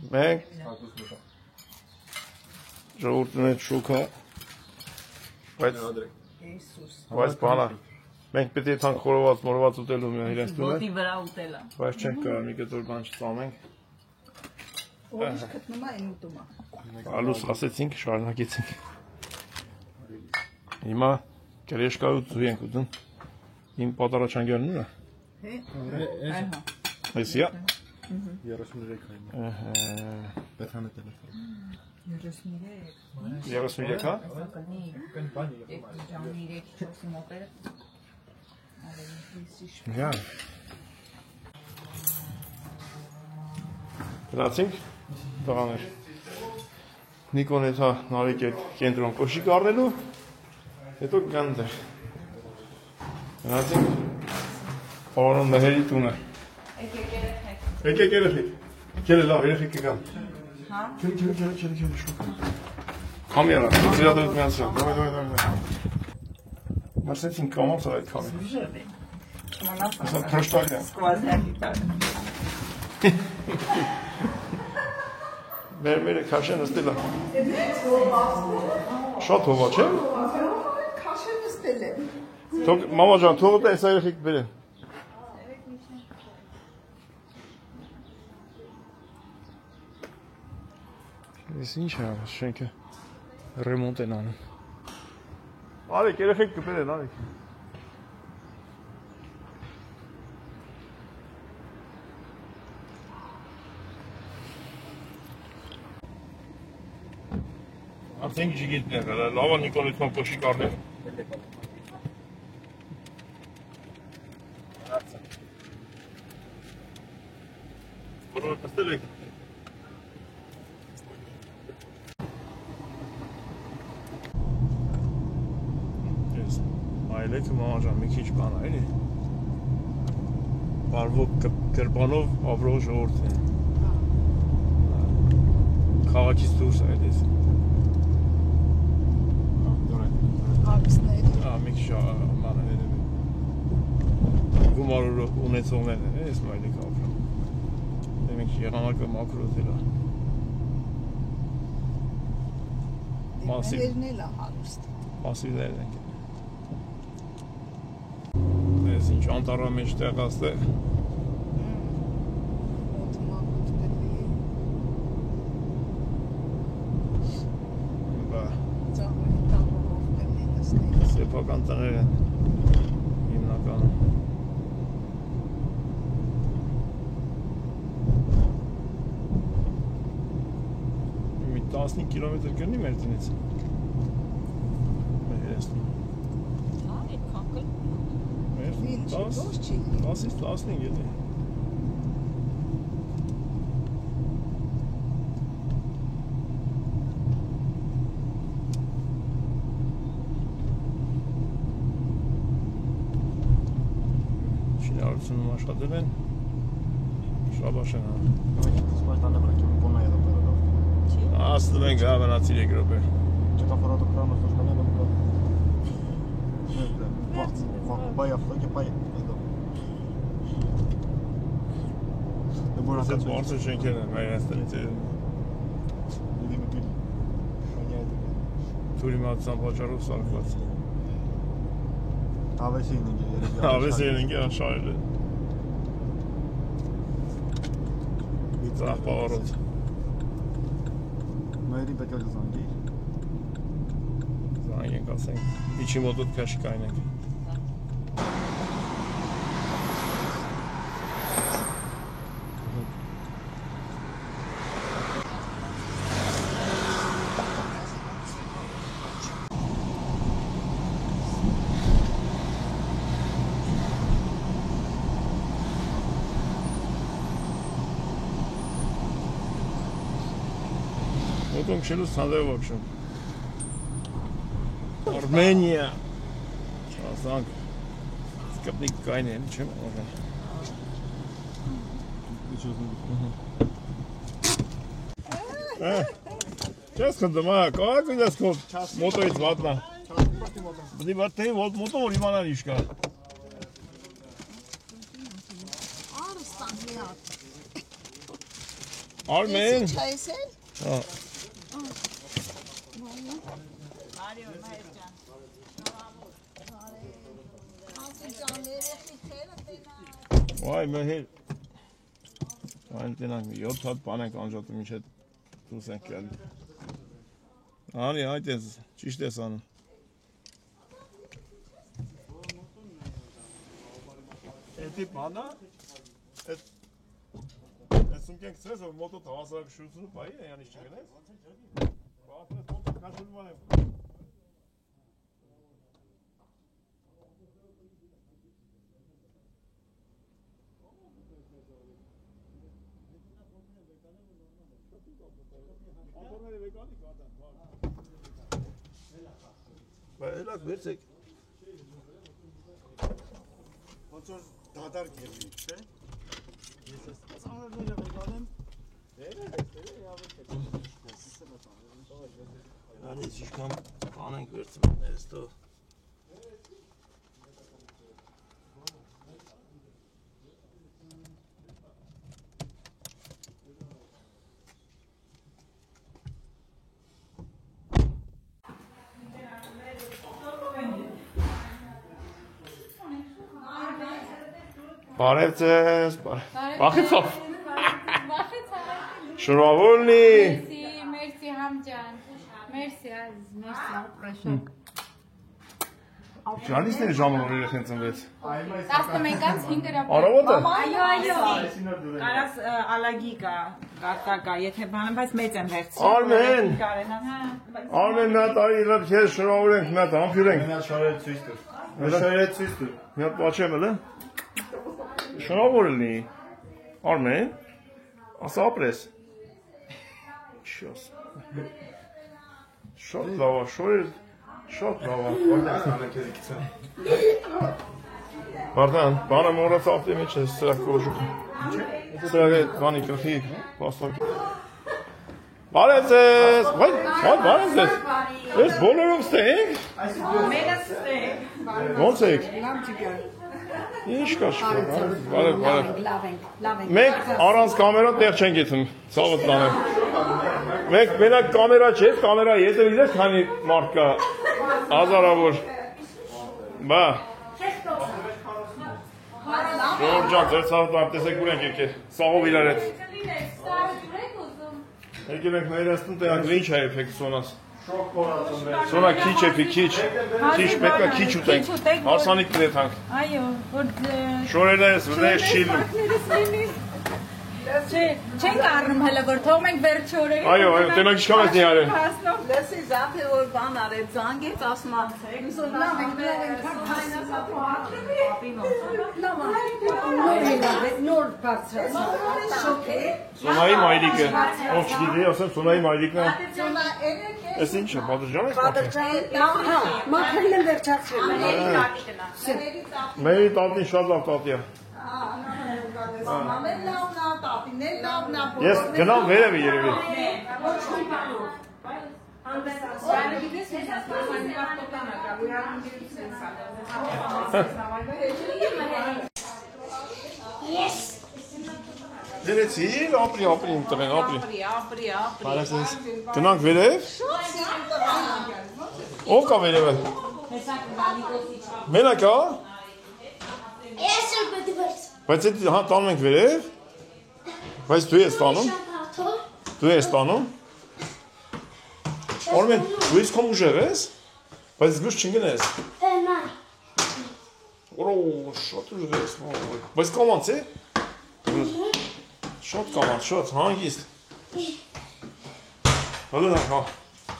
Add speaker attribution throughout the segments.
Speaker 1: Մենք ժողովուրդն է շուկա բայց բանա մենք պետք է թանք խորոված մորոված ուտելու մի իրենց տունը
Speaker 2: Ոտի վրա ուտելա
Speaker 1: բայց չենք կարող մի կտոր բան չծամենք
Speaker 2: Ուրիշ գտնում է այն ուտում է
Speaker 1: Ալուս ասեցինք շարունակեցինք Հիմա կրեշկայու ծու ենք ուտում Իմ պատարաչանգյանն ունը Այսիա
Speaker 3: 33 այն Պետք է տելեֆոն
Speaker 1: 33 հա Հա Գնացինք տղաներ Նիկոն հետ հա նարեկ հետ կենտրոն կոշիկ առնելու հետո կգան դեր Գնացինք Պարոն Մհերի տունը Եկեք երեխեք Կերը լավ երեխեք կգան Հա Կերը շուկ Կամի արա Սիրադորդ միացրան Դավայ Մարսեցինք կամաց այդ կամի Ասա պրոշտակն եմ
Speaker 2: Սկվազյակի տակ
Speaker 1: Մերը քաշեն նստել է Շատ հովա չէ
Speaker 2: Քաշեն նստել է
Speaker 1: Մամա ջան թողը տես երեխեք բերեն Ես ինչ է շենքը ռեմոնտ են անում Արեք երեխեք կբերեն արեք Արդենք չգիտներ, լավա Նիկոնից մոտ կոշիկ առնել Որով նստել եք Այլեքը մամաջան մի քիչ բան է, էլի Բարվոք կրպանով ավրող ժողորդ է Քաղաքից դուրս է էլիս Մի քիչ ման է Գումարը ունեցողներ է, ես մայլեք ավրող Մի քիչ եղանակը մակրոտ էլ է
Speaker 2: Մերներն էլ է հարուստ
Speaker 1: Մասիվներն ենք Ես ինչ անտառա մեջ տեղաստ է Սեպական տներ են հիմնականում Մի 15 կիլոմետր կրնի մեր տնից Մեր երեսնի 10-ից 15 ետի Շինարարությունում աշխատել են շաբաշ են Ասնում ենք հավանացիր եգրոպ է Այդ բարձր շենքեր են Հայաստանից Թուրիմացան պատճառով սարկված Հավեսին ենք շարել է Ծախ պավարոտ
Speaker 3: Մայրի պետք է զանգի
Speaker 1: Զանգ ենք ասենք Իչի մոտոտ կաշիկային ենք Потом челюсть надо в общем. Армения. Шазанг. Скопник кайне, чем можно. Сейчас дома, как у нас кот? Мото из ватна. Бди ватне, вот мото римана ришка. Արմեն։
Speaker 2: Չայսել։
Speaker 1: Հա։ Վայ, մհեր։ Այն տենանք 7 հատ բան ենք անջատում ինչ հետ դուրս ենք գալի։ Արի, այդ ես, ճիշտ ես անում։ Էդի բանա, էդ սումքենք ծրես, որ մոտոտ հավասարակշռությունը բայի է, յանիշ չգնես։ Բաղատրես մոտոտ կաշուրման եմ։ Elak versek.
Speaker 3: Ոնց դադար գերնի, չէ՞։ Ես ծանրները վեգանեմ։
Speaker 1: Անից իշքան բան ենք վերցնում ներստով։ Բարև ձեզ, բախեցով։ Շնորհավորնի։
Speaker 4: Մերսի համջան։ Մերսի ազիզ, մերսի ապրեշոկ։
Speaker 1: Ջանիսն է ժամը որ երեխեն ծնվեց։
Speaker 4: 11:05
Speaker 1: Առավոտը։
Speaker 4: Այո, այո։
Speaker 2: Կարաս ալագի կա, կարտա կա, եթե բանը, բայց մեծ եմ վերցրել։
Speaker 1: Արմեն։
Speaker 2: Կարենա։
Speaker 1: Արմեն նա տարի իրար քեզ շնորհավորենք, նա համբյուրենք։
Speaker 3: Նա շարել ցույց տուր։ Շարել ցույց տուր։
Speaker 1: Մի հատ պաչեմ էլ է։ Շնորհավորելի։ Արմեն։ Ասա ապրես։ Չոս։ Շատ լավ, շորեր, շատ լավ։
Speaker 3: Որտեղ ցանը քեզ գցա։
Speaker 1: Բարդան, բանը մոռացա ապտի մեջ է, սրա կոժուկ։ Սրա բանի կրխիկ, պաստակ։ Բարև ձեզ։ Վայ, բարև ձեզ։ Ես բոլորով ստենք։
Speaker 2: Մերս ստեք։
Speaker 1: Ոնց եք։ Ինչ կա շքա, բարև։
Speaker 4: Լավ ենք։
Speaker 1: Մենք առանց կամերա տեղ չենք եթում, ցավդ տանեմ։ Մենք մենակ կամերա չէ, կամերա ետևից է քանի մարդ կա, հազարավոր։ Բա։ Ժողովրդյան, ձեր ցավդ տանեմ, տեսեք ուր ենք եկել, սաղով իրար հետ։ Եկել ենք ներաստուն տեղակ, ինչ է եփեք սոնաս։ Սոնա քիչ էփի, քիչ պետք է քիչ ուտենք, հարսանիք կրեթանք։
Speaker 4: Այո, որ
Speaker 1: Շորերներս վրդես շիլում։
Speaker 4: չենք առնում հələ որ թողենք վերջ օրերը։
Speaker 1: Այո, տենակ ինչքան ես նիարել։
Speaker 2: Լսի զափը որ բան արեց, զանգեց ասում անցեք։
Speaker 5: Նոր բարձրացա։
Speaker 1: Սոնայի մայրիկը, ով չգիտի, ասեմ Սոնայի մայրիկն է։ Էս ինչ է, Բադրջան ես մաքրել։
Speaker 5: Մաքրել եմ վերջացրել։
Speaker 1: Մերի տատին շատ լավ տատի է։ Ես գնամ վերևը երևի։ Դերեցի, ապրի իմ տնեն, ապրի։ Բարեսես։ Գնանք վերև։ Ով կա վերևը։ Մենակ է։
Speaker 6: Ես էլ պետք է վերց։
Speaker 1: Բայց այդ հա տանում ենք վերև։ Բայց դու ես տանում։ Դու ես տանում։ Արմեն, դու ես քո ուժեղ ես։ Բայց զգուշ չընկնես։
Speaker 6: Նայ։
Speaker 1: Օ, շատ ուժեղ ես։ Բայց կամանց է։ Շատ կամանց, շատ հանգիստ։ Հələ հա։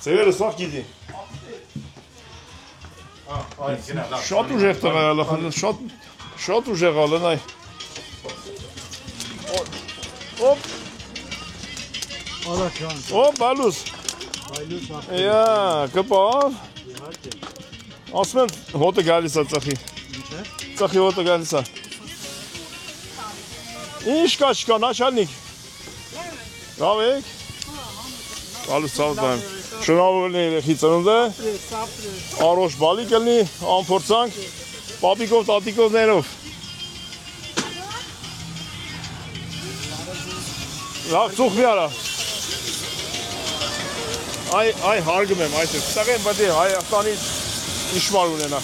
Speaker 1: Ծևերը սաղ գիտի։ Շատ ուժեղ տղա է, շատ ուժեղ է, լնայ։ Ոպ։ Ոպ, բալուս։ Յա, կպավ։ Ասում են հոտը գալիս է ծխի։ Ծխի հոտը գալիս է։ Ինչ կա չկա, նաշալնիկ։ Լավ եք։ Բալուս ծավտ բայմ։ Շնորհավորնի երեխի ծնունդը։ Առոշ բալիկ ելնի, անփորձանք, պապիկով, տատիկովներով։ Լավ ծուխ մի արա։ Այ հարգում եմ այս։ Ստեղեն պետք է Հայաստանի իշմար ունենա։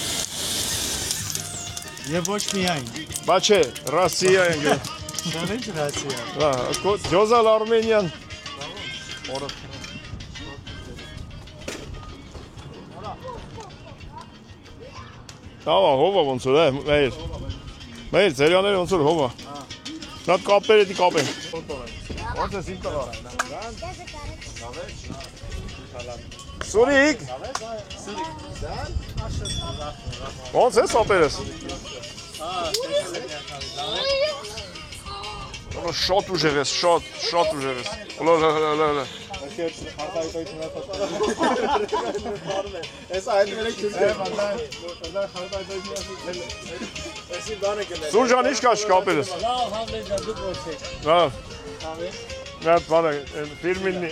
Speaker 3: Եվ ոչ միայն։
Speaker 1: Բա չէ, Ռասիա են գը։
Speaker 3: Ինչ Ռասիա։
Speaker 1: Հա, Ջոզալ Արմենիան։ Օրը։ Ահա հովա ոնց որ է, մեր ծերյաները ոնց որ հովա։ Նա կապերը դի կապեն։ Ոնց է սին տղա։ Սուրիկ։ Ոնց է սապերս։ Շատ ուժեղ ես, շատ ուժեղ ես։ Լա։ Սուրջան ինչ կա շկապերս։ Լավ։ Նա բանը ֆիրմիննի։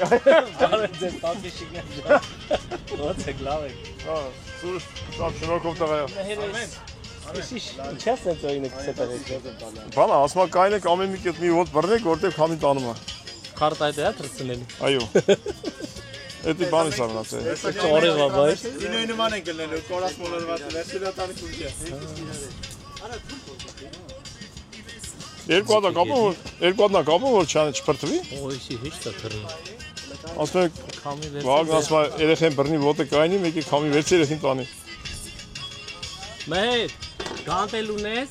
Speaker 7: Ոնց եք լավ եք։
Speaker 1: Հա, սուրջ, շատ շնորհքով տղայա։
Speaker 7: Ինչ ես այդ օրինը կսեպարել։
Speaker 1: Բանը ասма կային եք ամեն մի կետ մի ոտ բռնեք, որտեղ քամին տանում է։
Speaker 7: Քարտ այդ է թրցնելի։
Speaker 1: Այո։ Էդի բանից է մնացել։
Speaker 7: Օրևա բայց։
Speaker 3: Ինոյ նման են գլնելու, կորած մոլորված է, վերջիլատանի քուլկե։
Speaker 1: Երկու հատա կապում որ չփրթվի։
Speaker 7: Ոյսի հեչ է թռի։
Speaker 1: Ասում եք
Speaker 7: Քամի վերցի։
Speaker 1: Վաղ ասում է երեխեն բռնի ոտը կայնի, մեկի քամի վերցի երեխին տանի։
Speaker 7: Մեհեր, գանտել ունես։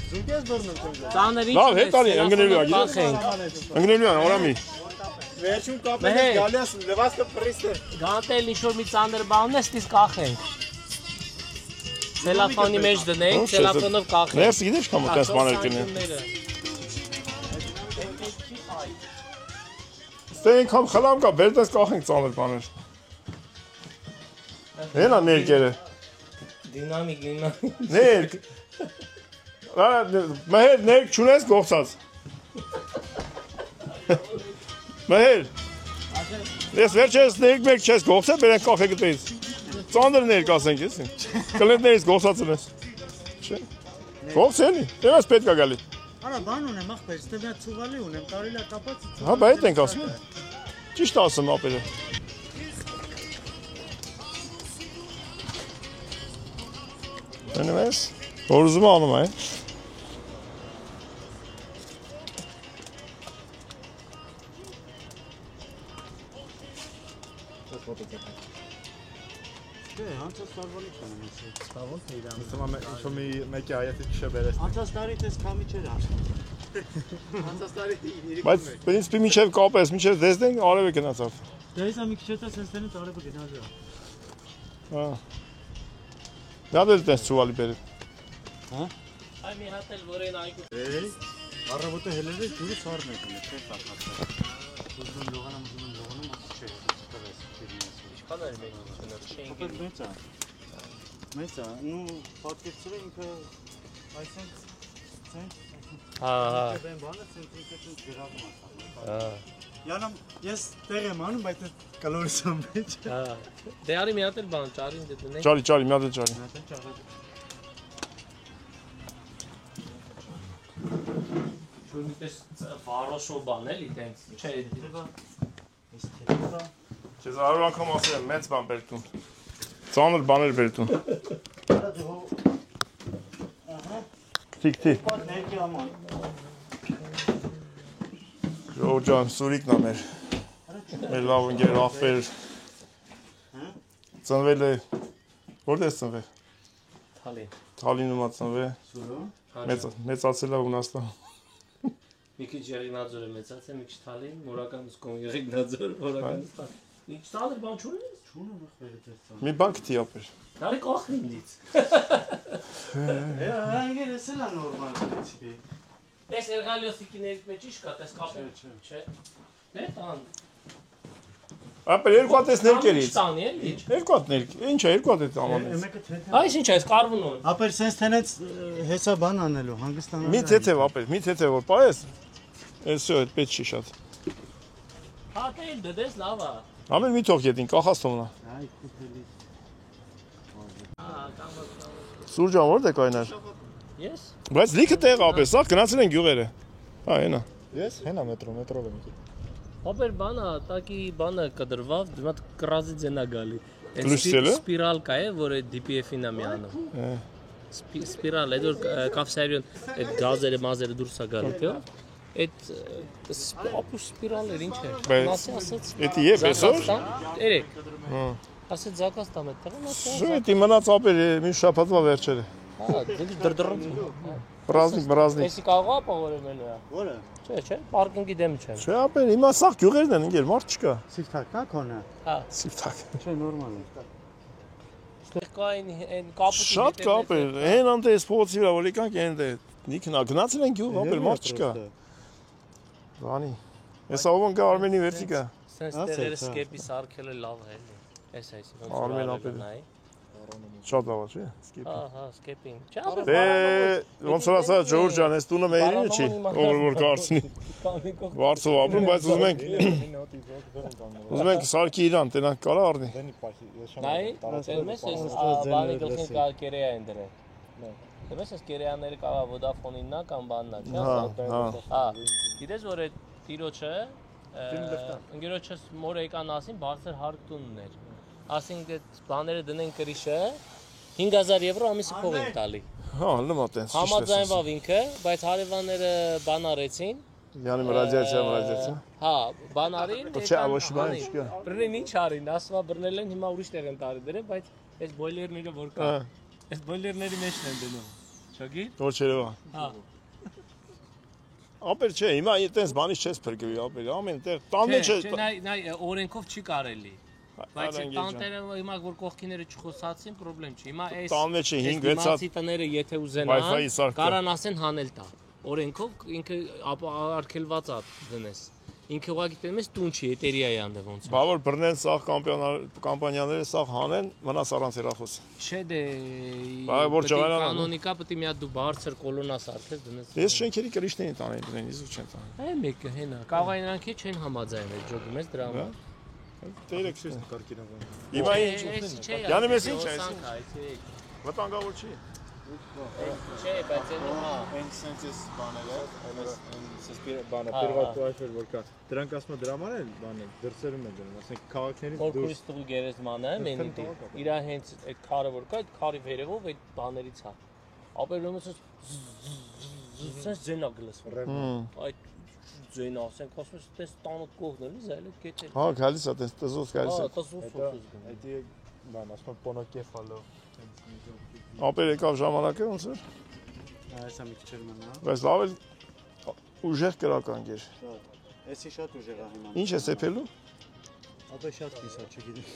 Speaker 3: Զուգես բռնում չեմ։
Speaker 7: Ծաներ ինչ։
Speaker 1: Լավ, հետ արի, ընկնելու է, ընկնելու է, օրամի։
Speaker 3: Վերջում կապել ես գալի ասում, լվասկը պրիստ է։
Speaker 7: Գանտել ինչ որ մի ծանր բան ունես, դից կախենք։ Տելեֆոնի մեջ դնենք, տելեֆոնով կախենք։
Speaker 1: Ներս գիտես կամ այդպես բաներ կնեն։ Ստեին կամ խլամ կա, վերդես կախենք ծանր բաներ։ Հենա ներկերը։
Speaker 7: Դինամիկ։
Speaker 1: Ներք։ Մեհեր ներք չունես գողցած։ Մեհեր։ Ես վերջերս ներք մեկ չես գողցել, բերենք կախե գտեից։ Ծանր ներք ասենք ես։ Կլենտներից գողցած ունես։ Չէ։ Գողցելի, դες պետք է գալի։
Speaker 3: Արա բան ունեմ, ախպեր, ստե մի ցուղալի ունեմ, կարելի է կապած։
Speaker 1: Հա, բա այդ ենք ասում։ Ճիշտ ասում ապերը։ Դնում ես, որ ուզում անում է։
Speaker 3: Անցած տարվանից եմ ասել։
Speaker 7: Ցավոն թե իրան։
Speaker 3: Ուսում ինչ-որ մեկի հայացի չշբերես։ Անցած տարի դες քամի չէր ասում։ Անցած տարի
Speaker 1: Բայց պրինցիպի միջև կապես, միջև դեսնենք արևը գնացավ։
Speaker 3: դες ամի քիչ հետո սենսենից արևը գնաց։
Speaker 1: Հա։ Դա դες տես ցուալի բերել։
Speaker 3: Հա։
Speaker 7: Այ մի հատ էլ որ են այգու։
Speaker 3: Առավոտը հելերը ջուրը սառն է կլի, չէ՞ տակածը։ Ուզում լողանամ, չէ։
Speaker 7: Ինչքան էր մենք ունեցել չէինք։
Speaker 3: Մեծ է, նու պատկերացրել ինքը այսինքն
Speaker 7: Հա։
Speaker 3: բան բանը սենտիմետր գրավում է։
Speaker 7: Հա։
Speaker 3: Յանամ ես տեղ եմ անում, բայց կալորիս եմ մեջ։
Speaker 7: Հա։ Դե արի մի հատ էլ բան ճարին դե դնենք։
Speaker 1: Ճարի, մի հատ ճարի։
Speaker 7: Շուտ պես վարոշո բան էլի տենց, չէ։
Speaker 1: Չես 100 անգամ ասել եմ, մեծ բան բերտուն։ Ծանր բաներ բերտուն։ Թիք։
Speaker 3: Ներքի աման։
Speaker 1: Ժողջան, Սուրիկն է մեր լավ ընկեր ախպեր։ Ծնվել է, որտե՞ս ծնվել։ Թալինում է ծնվել։ Մեծացել է Հունաստան։
Speaker 7: Մի քիչ Երիգնաձոր է մեծացել, մի քիչ Թալին, մորականից կոմ Երիգնաձոր, մորականից Թալին։ Ինչ ծանր բան չունես։ Չունեմ ախպերը։
Speaker 1: Մի բան կթի ապեր։
Speaker 7: Դարի կախնի ինձ։
Speaker 3: Անգեր էս էլ է նորմալ պրինցիպի։
Speaker 7: Էս Էրգալիոսիկի ներք մեջ ի՞նչ կա, տես կապել, չէ։ Դե տան։
Speaker 1: Ապեր երկու հատ էս ներկերից։
Speaker 7: Տանի էլի։
Speaker 1: Երկու հատ ներք։ Ինչ է երկու հատ է ամանից։
Speaker 3: Մեկը թեթև։
Speaker 7: Այս ինչ է, այս կարվուն ո՞ն։
Speaker 3: Ապեր սենց տենից հեսա բան անելու, հանգստանալու։
Speaker 1: Մի թեթև ապեր, մի թեթև որ պայես։ Էսո այդ պետք չի շատ։
Speaker 7: Հա դե դես լավ է։
Speaker 1: Ամեն մի թող յետին կախած թողնա։
Speaker 3: Այ քուփելի։
Speaker 7: Հա, կամ
Speaker 1: Սուրջան որտե կայնար։
Speaker 7: Ես։
Speaker 1: Բայց լիքը տեղ ապեր, սա գնացել են գյուղերը։ Հա, այնա։
Speaker 3: Ես հենա մետրով եմ եկել։
Speaker 7: Ապեր բանա, տակի բանը կդրվավ, դիմա կրազի ձենա գալի։
Speaker 1: Դրուսել է։
Speaker 7: Սպիրալ կա է, որ այդ DPF-ին է միանում։ Սպիրալ, այդ որ կավսարյուն այդ գազերը, մազերը դուրս է գալի, թե՞։ Այդ ապուշ սպիրալեր ինչ է։ Մասի ասած։
Speaker 1: Էդի է պեսոր։
Speaker 7: Երեք։ Ասած զակաս տամ այդ տղան, ասած։
Speaker 1: Էդի մնաց ապեր մի շաբաթվա վերջերը։
Speaker 7: Հա, դրդռում։
Speaker 1: Բրազնիկ։
Speaker 7: Էսի կարող է ապավորել մենա։ Որը։ Չէ, պարկինգի դեմ չեմ։
Speaker 1: Չէ, ապեր հիմա սաղ գյուղերն են ընկեր, մարդ չկա։
Speaker 3: Սիվթակ կա քոնը։
Speaker 7: Հա։
Speaker 1: Սիվթակ։
Speaker 3: Չէ, նորմալ է։
Speaker 7: Կային այն կապուտի։
Speaker 1: Շատ կապ է։ Հեն անտե էս փողոցի վրա որ եկանք այն դե նիքնա գնացել են գյուղ, ապեր մարդ չկա։ Բանի։ Էսա ով ընկա Արմենի վերջիկա։
Speaker 7: Սենց տեղերը սկեպի սարքելը լավ է էլի։ Էս այս ոնց
Speaker 1: Արմեն ապեր։ Շատ լավ է, չէ՞։
Speaker 7: Ահա, սկեպին։ Չէ,
Speaker 1: Դե ոնց որ ասա Ջորջ ջան, էս տունը մերին չի, որ կարծնի։ Վարձով ապրում, բայց ուզում ենք սարքի իրան, տենանք կարա առնի։
Speaker 7: Նայ, դերմես էս բանի գլխին կա կերեա են դրել։ Դերմես էս կերեաները կա Vodafone-ինն է կամ բաննա, չէ՞։ Հա, գիտես որ այդ տիրոջը ընկերոջս մոր եկան ասին բարձր հարկ տունն էր։ Ասինք այդ բաները դնեն կրիշը 5000 եվրո ամիսը փող են տալի։
Speaker 1: Հա, լմա տենց։
Speaker 7: Համաձայնվավ ինքը, բայց հարևանները բան արեցին։
Speaker 1: Յանի ռադիացիա։
Speaker 7: Հա, բան արին։
Speaker 1: Չէ, ոչ բան չկա։
Speaker 7: Բռնեն ինչ արին, ասવા բռնել են, հիմա ուրիշ տեղ են տարի դրել, բայց այս բոյլերները որ կա։ Այս բոյլերների մեջն են դնում։ Չգի՞։
Speaker 1: Ոչ երևա։
Speaker 7: Հա։
Speaker 1: Ապեր չէ, հիմա այդպես բանից չես փրկվի, ապեր ամեն տեղ տանը չէ։
Speaker 7: Չէ, նայ օրենքով չի կարելի։ Բայց տանտերը հիմա որ կողքիները չխոսացին, խնդրեմ չի։ Հիմա այս
Speaker 1: տանը չէ 5-6 հատ
Speaker 7: տները եթե ուզենան, կարան ասեն հանել տա։ Օրենքով ինքը արգելված է դնես։ Ինքը ուղղակի տենց տուն չի, էտերիա է անդե ոնց։
Speaker 1: Բա որ բռնեն սաղ կամպանիաները սաղ հանեն, մնաց առանց երախոս։
Speaker 7: Չէ դե։
Speaker 1: Բա որ ջավանան։
Speaker 7: Կանոնիկա պետք է մի հատ դու բարձր կոլոնա սարքես դնես։
Speaker 1: Ես շենքերի կրիշներին տանեն դրեն, իզու չեն տանեն։
Speaker 7: Այ մեկը հենա։ Կարող է նրանք չեն համաձայնել ջոգում ես դրա համար։
Speaker 1: Տերեք շուտ
Speaker 3: Կարկինա բան։
Speaker 1: Հիմա ինչ։ Յանի մեզ ինչ է։
Speaker 7: Այ
Speaker 1: Վտանգավոր չի։
Speaker 7: չէ, բայց հա։
Speaker 3: Այն սենսես բաները, այս սենսես բանը, პირველ պրոֆայլ որ կա։ Դրանք ասում են դրա համար են բանը, դրսերում են դնում, ասենք քաղաքներից
Speaker 7: որ քրիստուղի գերեզմանը է մենիտի։ Իրա հենց այդ քարը որ կա, այդ քարի վերևով այդ բաներից է։ Ապեր ոնց սենց ձենա գլսվում։ Այդ ձենա, ասենք ասում ես, տես տանը կողմն էլի, զայլը կետ է։
Speaker 1: Հա, գալիս է, տես տզոս գալիս է։
Speaker 7: Հա, տզոս ֆոտոս գնում։
Speaker 3: Դա բան, ասում են պոնոկեֆալով։
Speaker 1: Ապեր եկավ ժամանակը ոնց էր։
Speaker 3: Այսա մի քիչ մնա։
Speaker 1: Բայց լավ էլ ուժեղ կրական գեր։
Speaker 3: Էսի շատ ուժեղ է հիմա։
Speaker 1: Ինչ է սեփելու։
Speaker 3: Ապա շատ կիսա, չգիտեմ։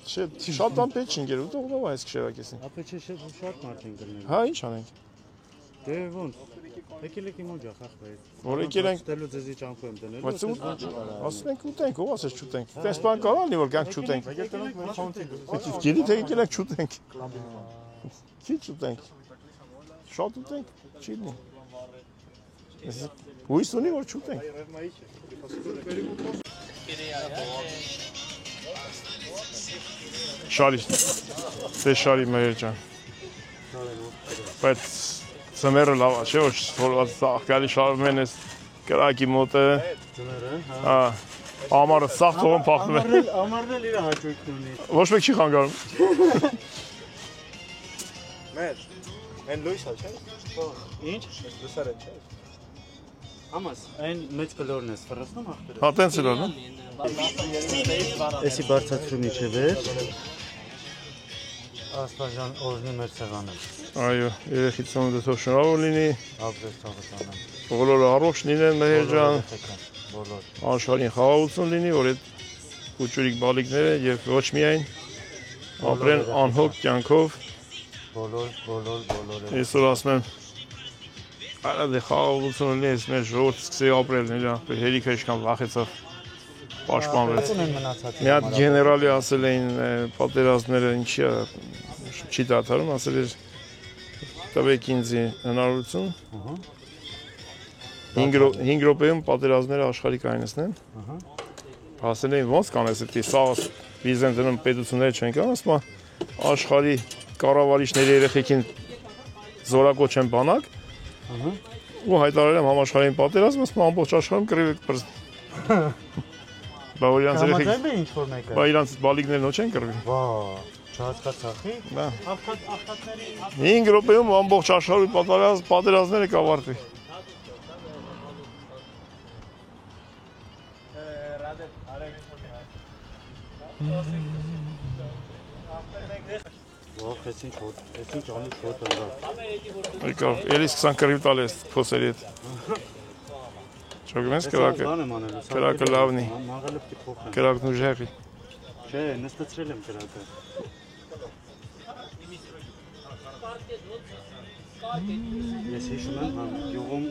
Speaker 1: Չէ, շատ բան պետք չի ինգեր, ուտող ով այս քշերակեսին։
Speaker 3: Ապա չէ շատ մարդ են գնել։
Speaker 1: Հա, ինչ անենք։
Speaker 3: Դե ոնց։ Եկել եք իմ օջախ ախպեր։
Speaker 1: Որ եկել ենք
Speaker 3: ստելու ձեզի ճամփու եմ դնել։
Speaker 1: Բայց ասում ենք ուտենք, ով ասես չուտենք։ Տես բան կարա լինի որ գանք չուտենք։ Գիտի թե եկել ենք չուտենք։ Քիչ ուտենք։ Շատ ուտենք, չի լինի։ Հույս ունի որ չուտենք։ Շարի։ Դե շարի մեր ջան։ Բայց Սմերը լավ է, չէ՞ որ ստորված սաղկալի շարվում են ես կրակի մոտը։ Հա։ Ամառը սաղ թողում փախնում է։
Speaker 3: Ամառն էլ իր հաճույքն ունի։
Speaker 1: Ոչ մեկ չի խանգարում։
Speaker 3: Մեր այն լույսա չէ՞։ Ինչ։ Լուսարը չէ։ Ամաս, այն մեծ կլորն է սփռացնում ախտերը։
Speaker 1: Հա, տենց էլ նո։
Speaker 3: Էսի բարձրացումի չէ վեր։ Աստղան օրնի մեր սեղանը։
Speaker 1: Այո, երեխի ծնունդը թող շնորհավոր լինի։
Speaker 3: Ապրես թողտանը։
Speaker 1: Բոլորը առողջ լինեն մեր ջան։
Speaker 3: Բոլոր։
Speaker 1: Աշխարհին խաղաղություն լինի, որ այդ ուճուրիկ բալիկները եւ ոչ միայն ապրեն անհոգ կյանքով։
Speaker 3: Բոլոր։
Speaker 1: Այսօր ասում եմ Արա դե խաղաղություն լինի, ես մեր ժողովուրդը սկսի ապրել նրա, հերիքը ինչքան վախեցավ պաշտպանվեց։ Մի հատ գեներալի ասել էին պատերազմները ինչի է չի դադարում, ասել էր տվեք ինձ հնարավորություն 5 րոպեում պատերազմները աշխարհի կայացնեն։ Ասել էին ոնց կանես դա սա վիզեն դնում պետությունները չեն կան, ասում աշխարհի կառավարիչների երեխեքին զորակոչ են բանակ։ ու հայտարարել եմ համաշխարհային պատերազմ, ասում ամբողջ աշխարհում կռիվ եք բռնի։ Բա որ իրանց երեխեք
Speaker 3: ինչ որ մեկը։
Speaker 1: Բա իրանց բալիկներն ոչ են կռվի։
Speaker 3: Վա, չհասկացախի։
Speaker 1: Դա։
Speaker 3: Աղքատների
Speaker 1: 5 րոպեում ամբողջ աշխարհի պատերազմները կավարտվի։
Speaker 3: Ох, ես ինչ անում շոտ ընկա։
Speaker 1: Եկա, ելիս 20 կռիվ տալ ես փոսերի հետ։ Չգիտես կրակը։ Կրակը լավն է։
Speaker 3: Մաղալը պիտի փոխեմ։
Speaker 1: Կրակն ուժեղի։
Speaker 3: Չէ, նստացրել եմ կրակը։ Ես հիշում եմ, գյուղում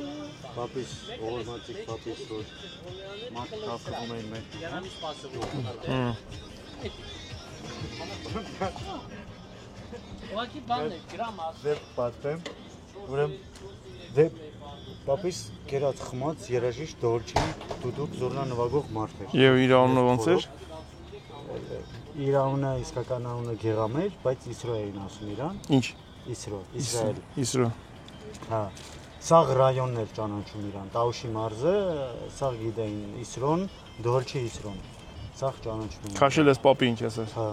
Speaker 3: պապիս, ողորմածիկ պապիս, որ մարդ կախվում էին մեր։
Speaker 7: Ուղղակի բան է, գրամ
Speaker 3: Դեպ պատվեմ, ուրեմն դեպ պապիս կերած խմած երաժիշտ դոլչի դուդուկ զորնա նվագող մարդ էր։
Speaker 1: Եվ իր անունը ոնց էր։
Speaker 3: Իր անունը իսկական անունը Գեղամ էր, բայց Իսրո էին ասում իրան։
Speaker 1: Ինչ։
Speaker 3: Իսրո, Իսրայել։
Speaker 1: Իսրո։
Speaker 3: Հա։ Սաղ ռայոնն էր ճանաչում իրան, Տաուշի մարզը, սաղ գիտեին Իսրոն, դոլչի Իսրոն։ Սաղ ճանաչում էին։
Speaker 1: Քաշել ես պապի ինչ ասես։
Speaker 3: Հա։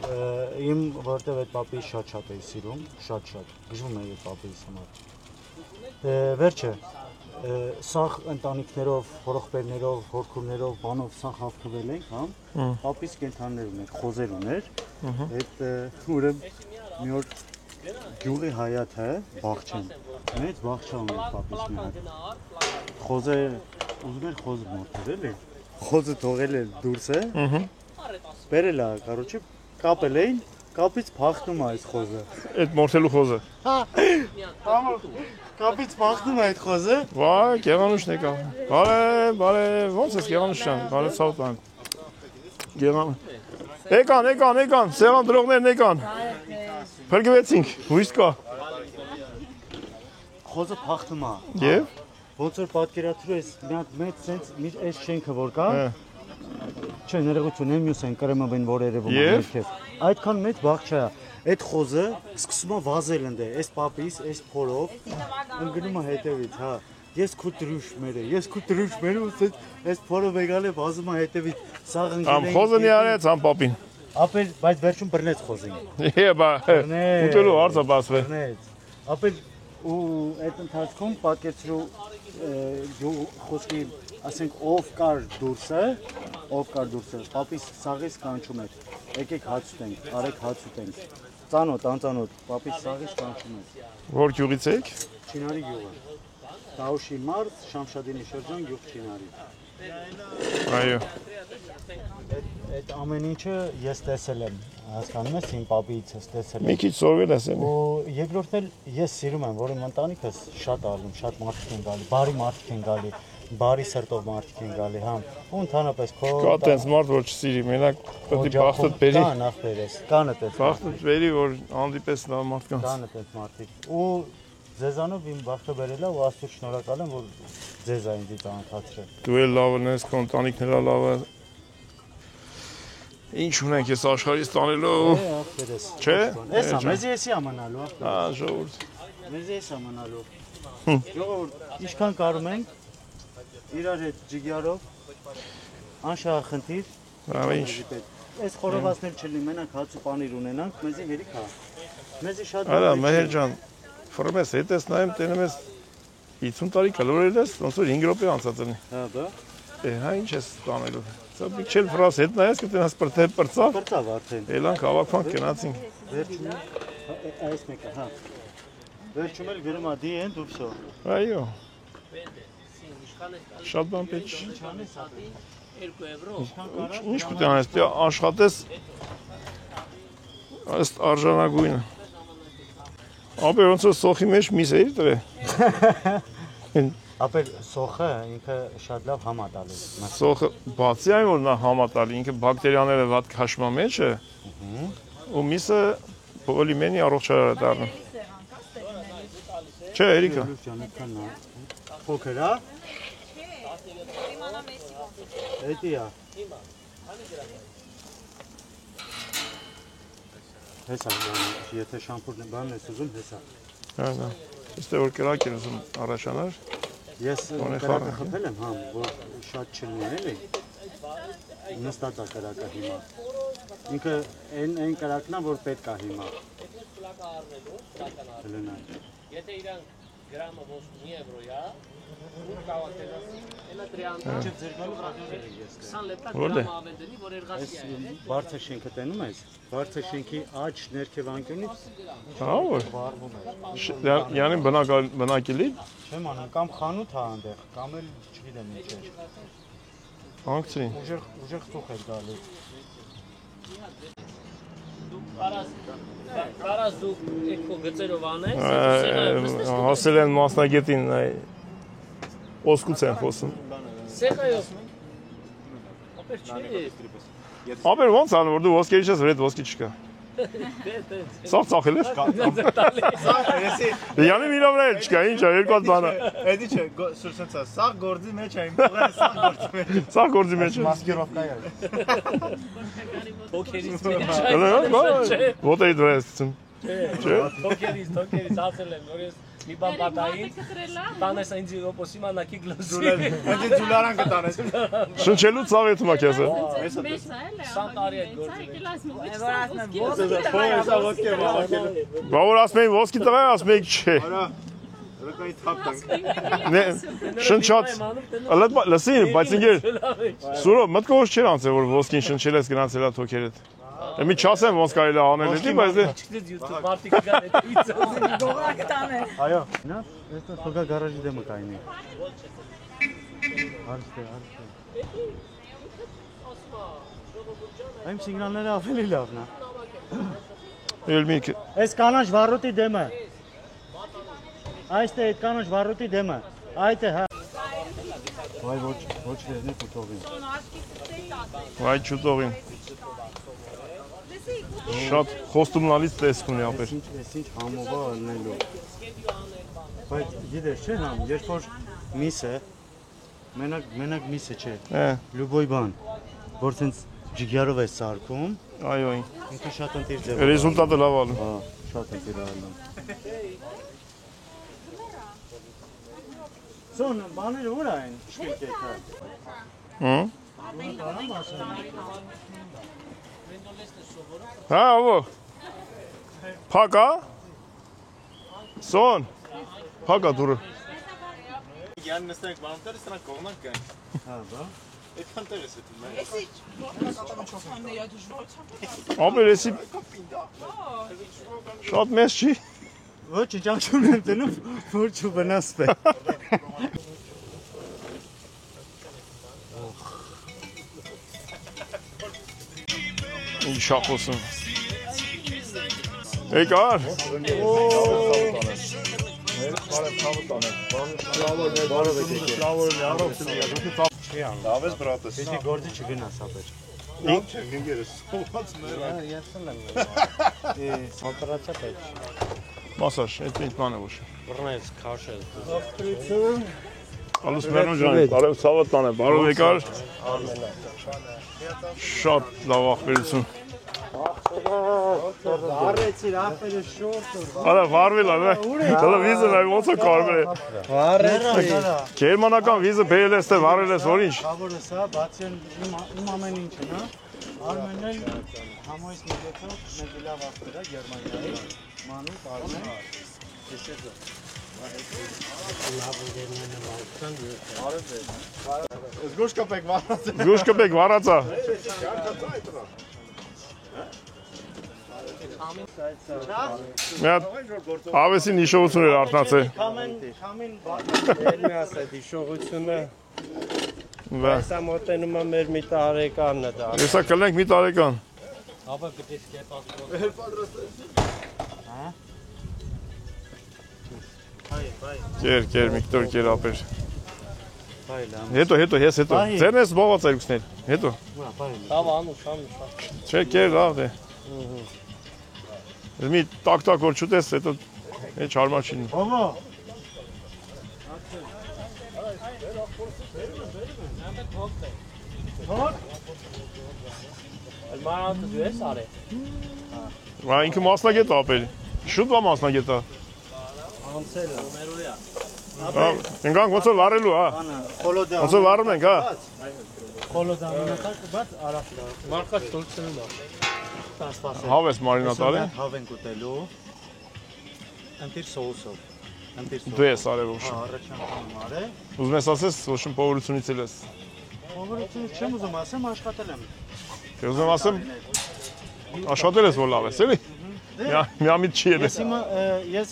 Speaker 3: Իմ որտեվ այդ պապի շատ էի սիրում, շատ, գժվում էի այդ պապիս համար։ Վերջը, սաղ ընտանիքներով, հորողբերներով, հորքուրներով, բանով սաղ հավքվել ենք, հա, պապիս կենթաններ ուներ, խոզեր ուներ, այդ ուրեմն մի օր գյուղի հայաթը, բաղչեն, մեծ բաղչա ուներ պապիս մի հատ, խոզը, ուզում էր խոզը մորթեր էլի, խոզը թողել էր դուրս է, բերել է, կարոչի, կապել էին, կապից փախնում է այս խոզը։
Speaker 1: Այդ մորթելու խոզը։
Speaker 3: Հա, կապից փախնում է այդ խոզը։
Speaker 1: Վայ, Գեղանուշն եկա։ Բարև, ոնց ես Գեղանուշյան, բարև սավտան։ Եկան, սեղան դրողներն եկան։ Փրկվեցինք, հույս կա։
Speaker 3: Խոզը փախնում է։
Speaker 1: Եվ
Speaker 3: Ոնց որ պատկերացրու ես, մի հատ մեծ սենց մի այս շենքը որ կա։ Չէ, ներողություն, եմ մյուս են կրեմավեն որ երևում է ներքև։ Այդքան մեծ բաղչա է։ Այդ խոզը սկսում է վազել ընդ է, այս պապիս, այս փորով, ընկնում է հետևից, հա։ Ես քո դրուշմերը, այս փորով եկալ է վազում է հետևից, սաղ ընկել
Speaker 1: ամ խոզը մի արեց ամ պապին։
Speaker 3: Ապել, բայց վերջում բռնեց խոզին։
Speaker 1: Եբա, ուտելու հարցը բացվե։
Speaker 3: Բռնեց։ Ապել ու այդ ընթացքում պատկերացրու խոսքի, ասենք ով կար դուրսը, պապիս սաղից կանչում էր, եկեք հաց ուտենք, արեք հաց ուտենք, ծանոթ, անծանոթ, պապիս սաղից կանչում էր։
Speaker 1: Որ գյուղից եք։
Speaker 3: Չինարի գյուղը, Տաուշի մարզ, Շամշադինի շրջան, գյուղ Չինարի։
Speaker 1: Այո։
Speaker 3: Այդ ամեն ինչը ես տեսել եմ, հասկանում ես, իմ պապից ես տեսել եմ։
Speaker 1: Մի քիչ սովորել ես էլի։
Speaker 3: Ու երկրորդ էլ ես սիրում եմ, որ իմ ընտանիքս շատ արվում, շատ մարդիկ են գալի, բարի մարդիկ են գալի, բարի սրտով մարդիկ են գալի, համ։ Ու ընդհանրապես քո
Speaker 1: Կա տենց մարդ որ չսիրի, մենակ պետք է բախտդ բերի։
Speaker 3: Կան ախպերես, կան այդպես։
Speaker 1: Բախտդ բերի որ հանդիպես լավ մարդկանց։
Speaker 3: Կան այդպես մարդիկ։ Ու ձեզանով իմ բախտը բերել է ու Աստծո շնորհակալ եմ, որ ձեզ է ինձ ծանոթացրել։
Speaker 1: Դու էլ լավը ես, քո ընտանիքները լավը։ Ինչ ունենք ես աշխարհից տանելու։
Speaker 3: Ախպերես։
Speaker 1: Չէ։
Speaker 3: Էսա, մեզի էսի ամանալու ախպեր։
Speaker 1: Հա, ժողովուրդ։
Speaker 3: Մեզի էս ամանալու։ Ժողովուրդ, ինչքան կարում ենք իրար հետ ջիգյարով անշահախնդիր։
Speaker 1: Բավ ինչ։
Speaker 3: Այս խորովածներ չլինի, մենակ հաց ու պանիր ունենանք, մեզի հերիք է։ Մեզի շատ
Speaker 1: Արա, Մեհեր ջան, ֆորմես հետ ես նայում, տենում ես 50 տարի կլորել ես, ոնց որ 5 րոպե անցած լինի։
Speaker 3: Հա, բա։
Speaker 1: Հա ինչ ես տանելու։ Սա բիքչել ֆրաս հետ նայես կտենաս պրծավ։
Speaker 3: Պրծավ արդեն։
Speaker 1: Էլանք հավաքվանք գնացինք։
Speaker 3: Վերջում այս մեկը, հա։ Վերջում էլ գրում է դի են դու վсё։
Speaker 1: Այո։ Շատ բան պետք է։
Speaker 7: 2 եվրո։
Speaker 1: Ինչ պետք է անես, դե աշխատես ըստ արժանագույնը։ Ապա ոնց որ սոխի մեջ միս էի դրե։
Speaker 3: Ապեր սոխը ինքը շատ լավ համա տալու։
Speaker 1: Սոխը բացի այն որ նա համա տալի, ինքը բակտերիաները վատ քաշմա մեջ է։ Ու միսը պոլիմենի առողջարար է դառնում։ Չէ, Էրիկա։
Speaker 3: Փոքր է։ Էդի է։ Հեսա, եթե շամպուրն բանն ես ուզում, հեսա։
Speaker 1: Հա, հա։ Իսկ որ կրակ են ուզում առաջանար։
Speaker 3: Ես կրակը խփել եմ, հա, որ շատ չլինի, էլի։ Նստած է կրակը հիմա։ Ինքը այն կրակն է, որ պետք է հիմա։
Speaker 7: Եթե իրանք գրամը ոսկի եվրոյա, ու կարող է Էլա 30 20 լεπτա գրամ ավենդենի, որ երգասի է։
Speaker 3: Բարձր շենքը տենում ես։ Բարձր շենքի աջ ներքև անկյունից
Speaker 1: Հա որ
Speaker 3: վառվում է։
Speaker 1: Յանի բնակելի։
Speaker 3: Չեմ անում, կամ խանութ է այնտեղ, կամ էլ չգիտեմ ինչ է։
Speaker 1: Անկցի։
Speaker 3: Ուժեղ ծուխ է գալու։
Speaker 7: Կարաս դու էքո գծերով անես,
Speaker 1: հասել են մասնագետին ոսկուց են խոսում։
Speaker 7: Սեղայով։ Ապեր չի։
Speaker 1: Ապեր ոնց անում որ դու ոսկերի չես, որ այդ ոսկի չկա։ Սա ծախել ես։ Յանի մի լավն էլ չկա, ինչ է, երկու հատ բան է։
Speaker 8: Էդի չէ, սուրսեցա, սաղ գործի մեջ է, իմ փողերը սաղ գործի մեջ է։
Speaker 1: Սա գործի մեջ է։
Speaker 3: Մասկիրովկա է։
Speaker 7: Փոքերից մեջ։
Speaker 1: Ոտեի դրեսցում։
Speaker 7: Չէ։ Փոքերից ասել են, որ ես մի բան պատային, տանես ինձ օպոսի մանակի գլոսի։
Speaker 8: Այնտեղ ձուլարան կտանես։
Speaker 1: Շնչելու ծավեթում ա քեզ։ Բա որ ասում էին ոսկի տղա, ասում եք չէ։
Speaker 8: Արա, ռկայի թափ տանք։
Speaker 1: Շնչած։ Լսի, բայց ինքեր Սուրո մտքով չէր անցել որ ոսկին շնչել ես գնացել է թոքերդ։ Մի չասեմ ոնց կարելի է անել դի, բայց
Speaker 7: Չգիտես YouTube մարտիկը գան այդ
Speaker 2: Գողակ տանը։
Speaker 3: Այո, նա էստա սոգա գարաժի դեմը կայնի։ Հարցը։ Այն սիգնալները ավելի լավն է։
Speaker 1: Ելմիկ։
Speaker 3: Այս կանաչ վառուտի դեմը։ Այստեղ այդ կանաչ վառուտի դեմը։ Այդ է հա։ Վայ ոչ լեզնի փոթողին։
Speaker 1: Վայ չուտողին։ Շատ խոստումնալից տեսք ունի ապեր։
Speaker 3: Այս ինչ համովա ալնելու։ Բայց գիտես չէ համ, երբ որ միսը մենակ միսը չէ։ Լյուբոյ բան, որ ցենց ջիգյարով է սարքում։
Speaker 1: Այո։
Speaker 3: Ինքը շատ ընտիր ձև։
Speaker 1: Ռեզուլտատը լավ ալու։
Speaker 3: Հա, շատ ընտիր ալնում։ Սոն բաները ուր են շկեկը։
Speaker 1: Հա։ Հա, ո՞վ։ Փակա։ Սոն։ Փակա դուրը։
Speaker 8: Յան նստենք բանտերը, սրանք կողմնակ կային։
Speaker 3: Հա, բա։
Speaker 8: Այդքան տեղ ես էդում։
Speaker 1: Ապեր էսի շատ մեծ չի։
Speaker 3: Ոչ, ճանչում եմ տնում, որ չվնասվե։
Speaker 1: Ինչ շախոսում։ Եկար։
Speaker 8: Դավես բրատես։
Speaker 3: Պիտի գործի չգնաս ապեր։
Speaker 8: Ինչ է, գինգերս, սողված մերը։
Speaker 3: Եսել եմ։ Սանտրացա պետք։
Speaker 1: Մասաշ, այդ ինչ բան է ոչ։
Speaker 7: բռնես, քաշես։
Speaker 1: Ալուս մերոն ջան, բարև ցավոտ տանը, բարով եկար։ Շատ լավ ախպերություն։
Speaker 3: Վառեցիր ապերը շորտ։
Speaker 1: Արա վառվել է, դա վիզը նայ ոնց է կարվել։
Speaker 3: Վառեցիր։
Speaker 1: Գերմանական վիզը բերել ես թե վառել ես որ ինչ։
Speaker 3: Բավորը սա բացի իմ ամեն ինչն է։ Արմենն էլ համոյս միջոցով մեկ լավ ախպեր է Գերմանիայի։ Մանուկ Արմեն։
Speaker 8: Զգուշկապեք վառած։
Speaker 1: Զգուշկապեք վառածա։ Մի հատ ավեսին հիշողություն էր արթնացել։
Speaker 3: Քամին
Speaker 9: Ելմի ասայդ հիշողությունը Սա մոտենում է մեր մի տարեկանն է դա։
Speaker 1: Եսա կլենք մի տարեկան։
Speaker 7: Ապա պետք է պատրաստել։
Speaker 1: Կեր, Միկտոր, կեր ապեր։ Հետո, ես հետո։ Ձերն ես բողաց այրուքսներ, հետո։
Speaker 7: Լավ անուշ։
Speaker 1: Չէ, կեր, լավ դե։ Մի տակ որ չուտես, հետո հեչ հարմար չի։
Speaker 3: Ովո։
Speaker 7: Ալմանատը դու ես արել։
Speaker 1: Ինքը մասնագետ է ապել։ Շուտ բա մասնագետ է։ Ընկանք ոնց որ վարելու, հա։ Ոնց որ վարում ենք, հա։
Speaker 3: Մարկա չորցնում է։
Speaker 1: Հավ ես մարինատալի։
Speaker 3: Հավ ենք ուտելու։ Ընտիր սոուսով։
Speaker 1: Դու ես արել ոչ։
Speaker 3: Առաջին անգամ արել։
Speaker 1: Ուզում ես ասես, ոչ պովորությունից էլ ես։
Speaker 3: Պովորությունից չեմ ուզում ասեմ, աշխատել եմ։
Speaker 1: Ուզում ասեմ, աշխատել ես որ լավ ես, էլի։ Միամիտ չի ելես։
Speaker 3: Ես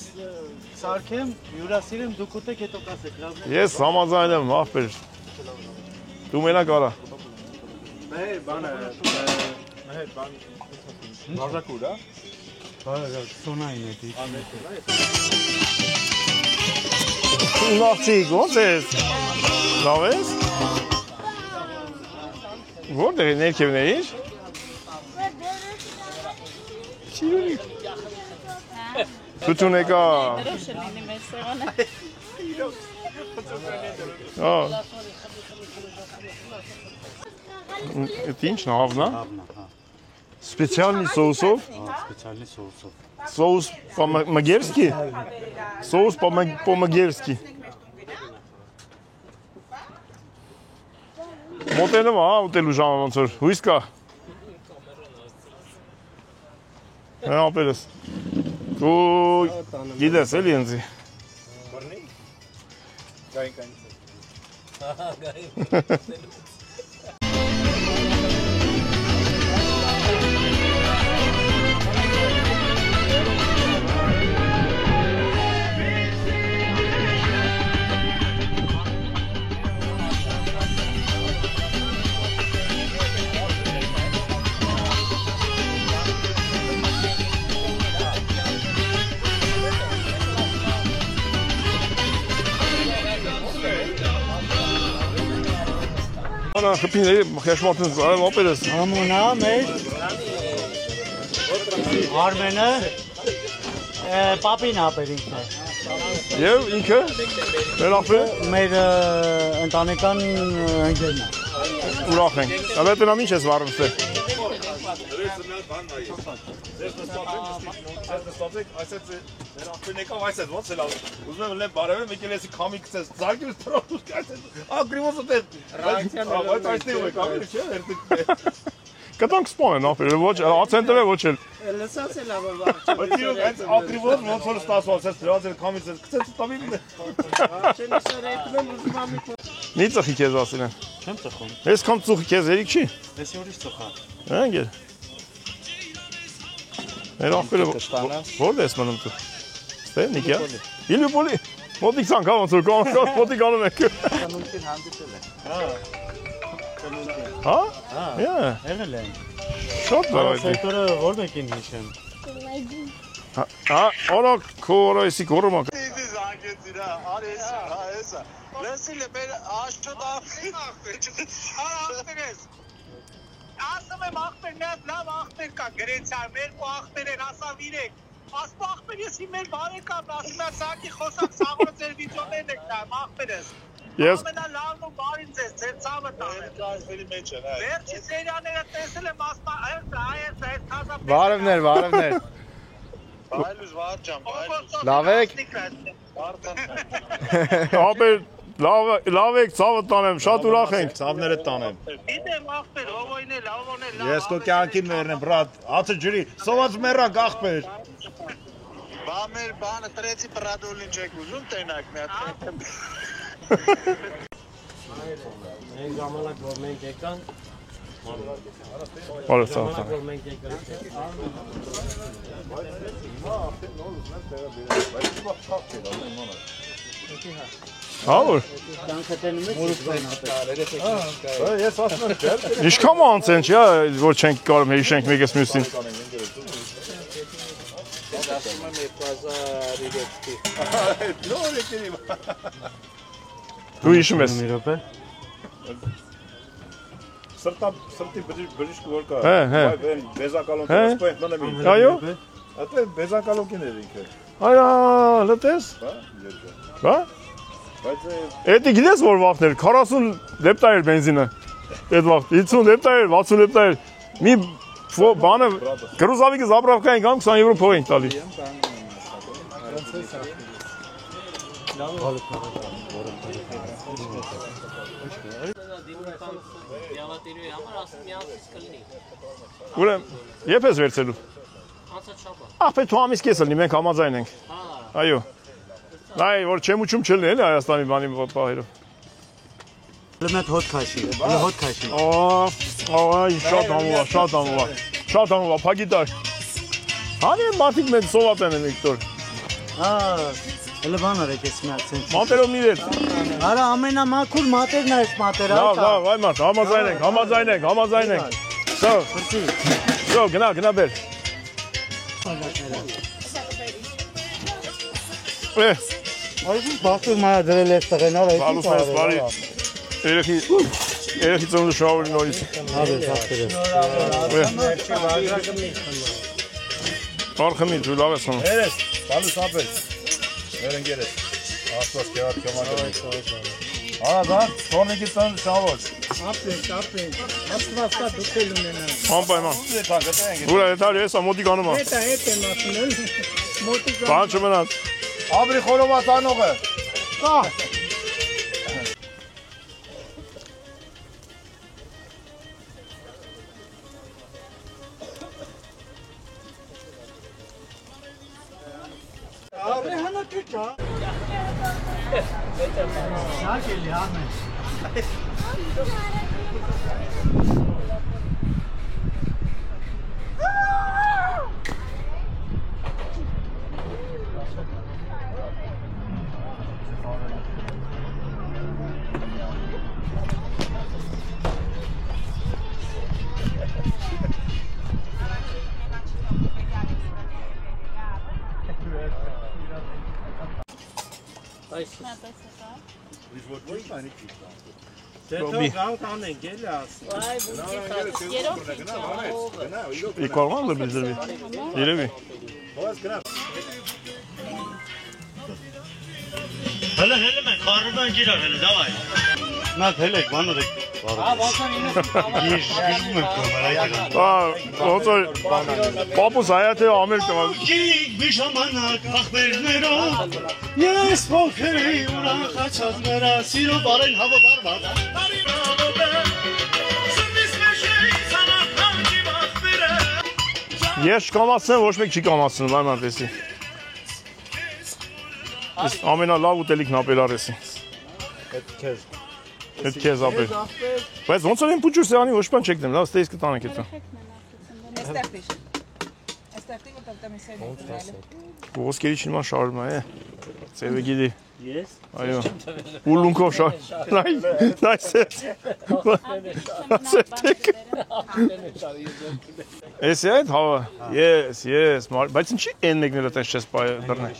Speaker 3: սարքեմ, հյուրասիրեմ, դուք ուտեք, հետո կասեք, լավ է։
Speaker 1: Ես համաձայն եմ, ախպեր։ Դու մենակ արա։
Speaker 8: Մեհեր բանը, բաժակուր, հա։
Speaker 3: Սոնային է դի։
Speaker 1: Նախցիկ, ոնց ես։ Լավ ես։ Որտեղ է ներքևն է ինչ։ Չի ունի։ Սություն եկա։ Это ինչ նավն է։ Специальный соусов.
Speaker 3: Специальный соусов.
Speaker 1: Соус по-магерски? Соус по-магерски. Մոտենում հա ուտելու ժամը ոնց որ հույս կա։ Հա ապերես։ Դու գիտես էլի ինձի։
Speaker 8: Բռնի։ Գային։ Հա, գային։
Speaker 1: Ana խփիների խեշմատն արել ապերես։
Speaker 3: Ամունա մեր Արմենը պապին ապեր ինքն է։
Speaker 1: Եվ ինքը մեր ապերը
Speaker 3: մեր ընտանեկան ընկերն է։
Speaker 1: Ուրախ ենք։ Ավետենամ ինչ ես վարում ստե։ Այսպես մեր ապերն եկավ այսպես ոնց էլ ուզում եմ լեն բարևեմ եկել էսի քամի գցես զարգես տրոս այսպես ագրիվոս դե բայց այստեղ եք ավելի չէ Կտանք սպանեն ապերը ոչ ացենտը ոչ էլ
Speaker 9: Լսած է լավ որ
Speaker 1: Բայց իրոք այս ագրիվոս ոնց որ ստացված է դրած էլ քամից գցես տավի
Speaker 9: Չեն սարեյտում ուզում ամի
Speaker 1: Մի ծխի քեզ ասել են
Speaker 3: Չեմ ծխում։
Speaker 1: Այսքան ծուխի քեզ երիկ չի
Speaker 3: Էսի ուրիշ ծխա։
Speaker 1: Անգել Մեր ապերը որտե ես մնում դու Ստե նիկյա Իլու պոլի Մոտիկ ցանկ հա ոնց որ կողմից մոտիկ անում եք
Speaker 3: Կանոնքին հանդիպել է։
Speaker 1: Հա?
Speaker 3: Հա։ Եղել են։
Speaker 1: Շատ լավ է։
Speaker 3: Սեկտորը որ մեկին հիշեմ։
Speaker 1: Հա, օրա կորայսի կորոմա։
Speaker 8: Դիզի զանգեցիր, արես, հա, էսա։ Լսիլը մեր աշճոտ ախպերես։ Ասում եմ ախպերն է լավ ախպեր կա, գրեցա, մեր ախպեր են, ասավ իրեք։ Ասպա ախպեր ես իմ մեր բարեկամն, ասում եմ սակի խոսակ սաղորը ձեր վիդյոներն եք նայում, ախպերես։
Speaker 1: Ես
Speaker 8: Ամենալավն ու բարին ձեզ, ձեր ծավը տանեմ։ Վերջի սերիաները տեսել եմ ասպա, այս թազա
Speaker 1: Բարևներ, բարևներ։
Speaker 8: Բայլուզ վարջան, բայլուզ։
Speaker 1: Լավ եք։ Ապեր լավ եք, ցավը տանեմ, շատ ուրախ ենք։
Speaker 8: Ցավները տանեմ։ Գիտեմ ախպեր, հովոյնել, հովոնել։
Speaker 10: Ես քո կյանքին մերն եմ, բրատ, ացը ջրի, սոված մեռակ ախպեր։
Speaker 8: Բա մեր բանը տրեցի պրադոլին չեք ուզում տենակ մի հատ։
Speaker 9: Այն ժամանակ որ մենք եկանք
Speaker 1: Բարև ցավ։
Speaker 9: որ մենք եկանք
Speaker 1: Հա որ
Speaker 10: Ես ասում եմ չէ։
Speaker 1: Ինչքան անցեն չի, որ չենք կարող հիշենք մեկս մյուսին։
Speaker 9: ասում եմ 2003-ի
Speaker 10: Նոր եկերի։
Speaker 1: Դու հիշում ես։
Speaker 3: Մի րոպե։
Speaker 10: Սրտի բժիշկ որ կա։
Speaker 1: Հե։
Speaker 10: Բեզակալոն սպոյնտ մնեմ։
Speaker 1: Այո։
Speaker 10: Ատե բեզակալոկին էր ինքը։
Speaker 1: Այա, լտես։ Հա։
Speaker 10: Բայց
Speaker 1: Էդի գիտես որ վախներ 40 լեպտա էր բենզինը։ Այդ վաղ 50 լեպտա էր, 60 լեպտա էր։ Մի բանը գրուզավիկը զաբրավկային կամ 20 եվրո փող ենք տալի։ Ուրեմն, երբ ես վերցելու։ Ախպետ թու ամիս կես լինի, մենք համաձայն ենք։ Այո։ Նայ, որ չեմ ուչում չլինի, էլի Հայաստանի բանի պահերով։
Speaker 3: Լմետ հոտ քաշի, հոտ քաշի։
Speaker 1: Այ, շատ ամուա, փակի տար։ Հանի մարդիկ մեծ սոված են Վիկտոր։
Speaker 3: Elə բան արեք ես մի հատ ցենց։
Speaker 1: Մատերով մի վեր։
Speaker 3: Արա ամենամաքուր մատերն է այս մատերը։
Speaker 1: Լավ, այ մարդ, համաձայն ենք։ Սո, գնա բեր։
Speaker 3: Այս բախտում մայա դրել ես տղեն, արա
Speaker 1: Բալուս մեզ բարի։ Երեխի ծնունդը շահորի նորից։ Արխմի, դու լավ ես հոնում։
Speaker 10: Երես, բալուս ապել։ Երենգերես, աստված կեղար կոմանդ։ Ադա, թորնիկի ծնունդը շահոր։
Speaker 9: Ապենք, աստված կա դուքել ունենան։
Speaker 1: Անպայման։ Ուրա հետար ես ամոտիկ անում եմ։
Speaker 9: Հետ եմ ասում, մոտիկ
Speaker 1: Բան չմնաց։
Speaker 10: Աբրի խորոված անողը։
Speaker 9: կա։ Արե հանա քիչա։ Շակելի ամեն։ Դե թող գանք անենք, էլի ասում։
Speaker 1: Եկողան լբի զրվի։ Երևի։
Speaker 3: Հələ մենք խառնում ենք իրար, հələ դավայ։ Նա թելեք, բան ուրեք։
Speaker 1: Պապուս հայաթը ամեր տվալ։
Speaker 3: Մի ժամանակ ախբերներով ես փոքր էի ուրախացած նրա սիրո բարեն հավը բարբար։
Speaker 1: Ես չկամացնեմ, ոչ մեկ չի կամացնում, այ մարտեսի։ Ես ամենալավ ուտելիքն ապել արեսի։ Հետ քեզ ապել։ Բայց ոնց որ եմ պուջուր սեղանի ոչ բան չեք դեմ, լավ ստեյս կտանեք հետո։ Ոսկերի չնման շարում է, ծևը գիդի։
Speaker 3: Ես։
Speaker 1: Այո։ Ուլունքով շար։ Նայ սետ։ Էս է այդ հավը։ Ես, բայց ինչի են մեկները տես չես բռնե։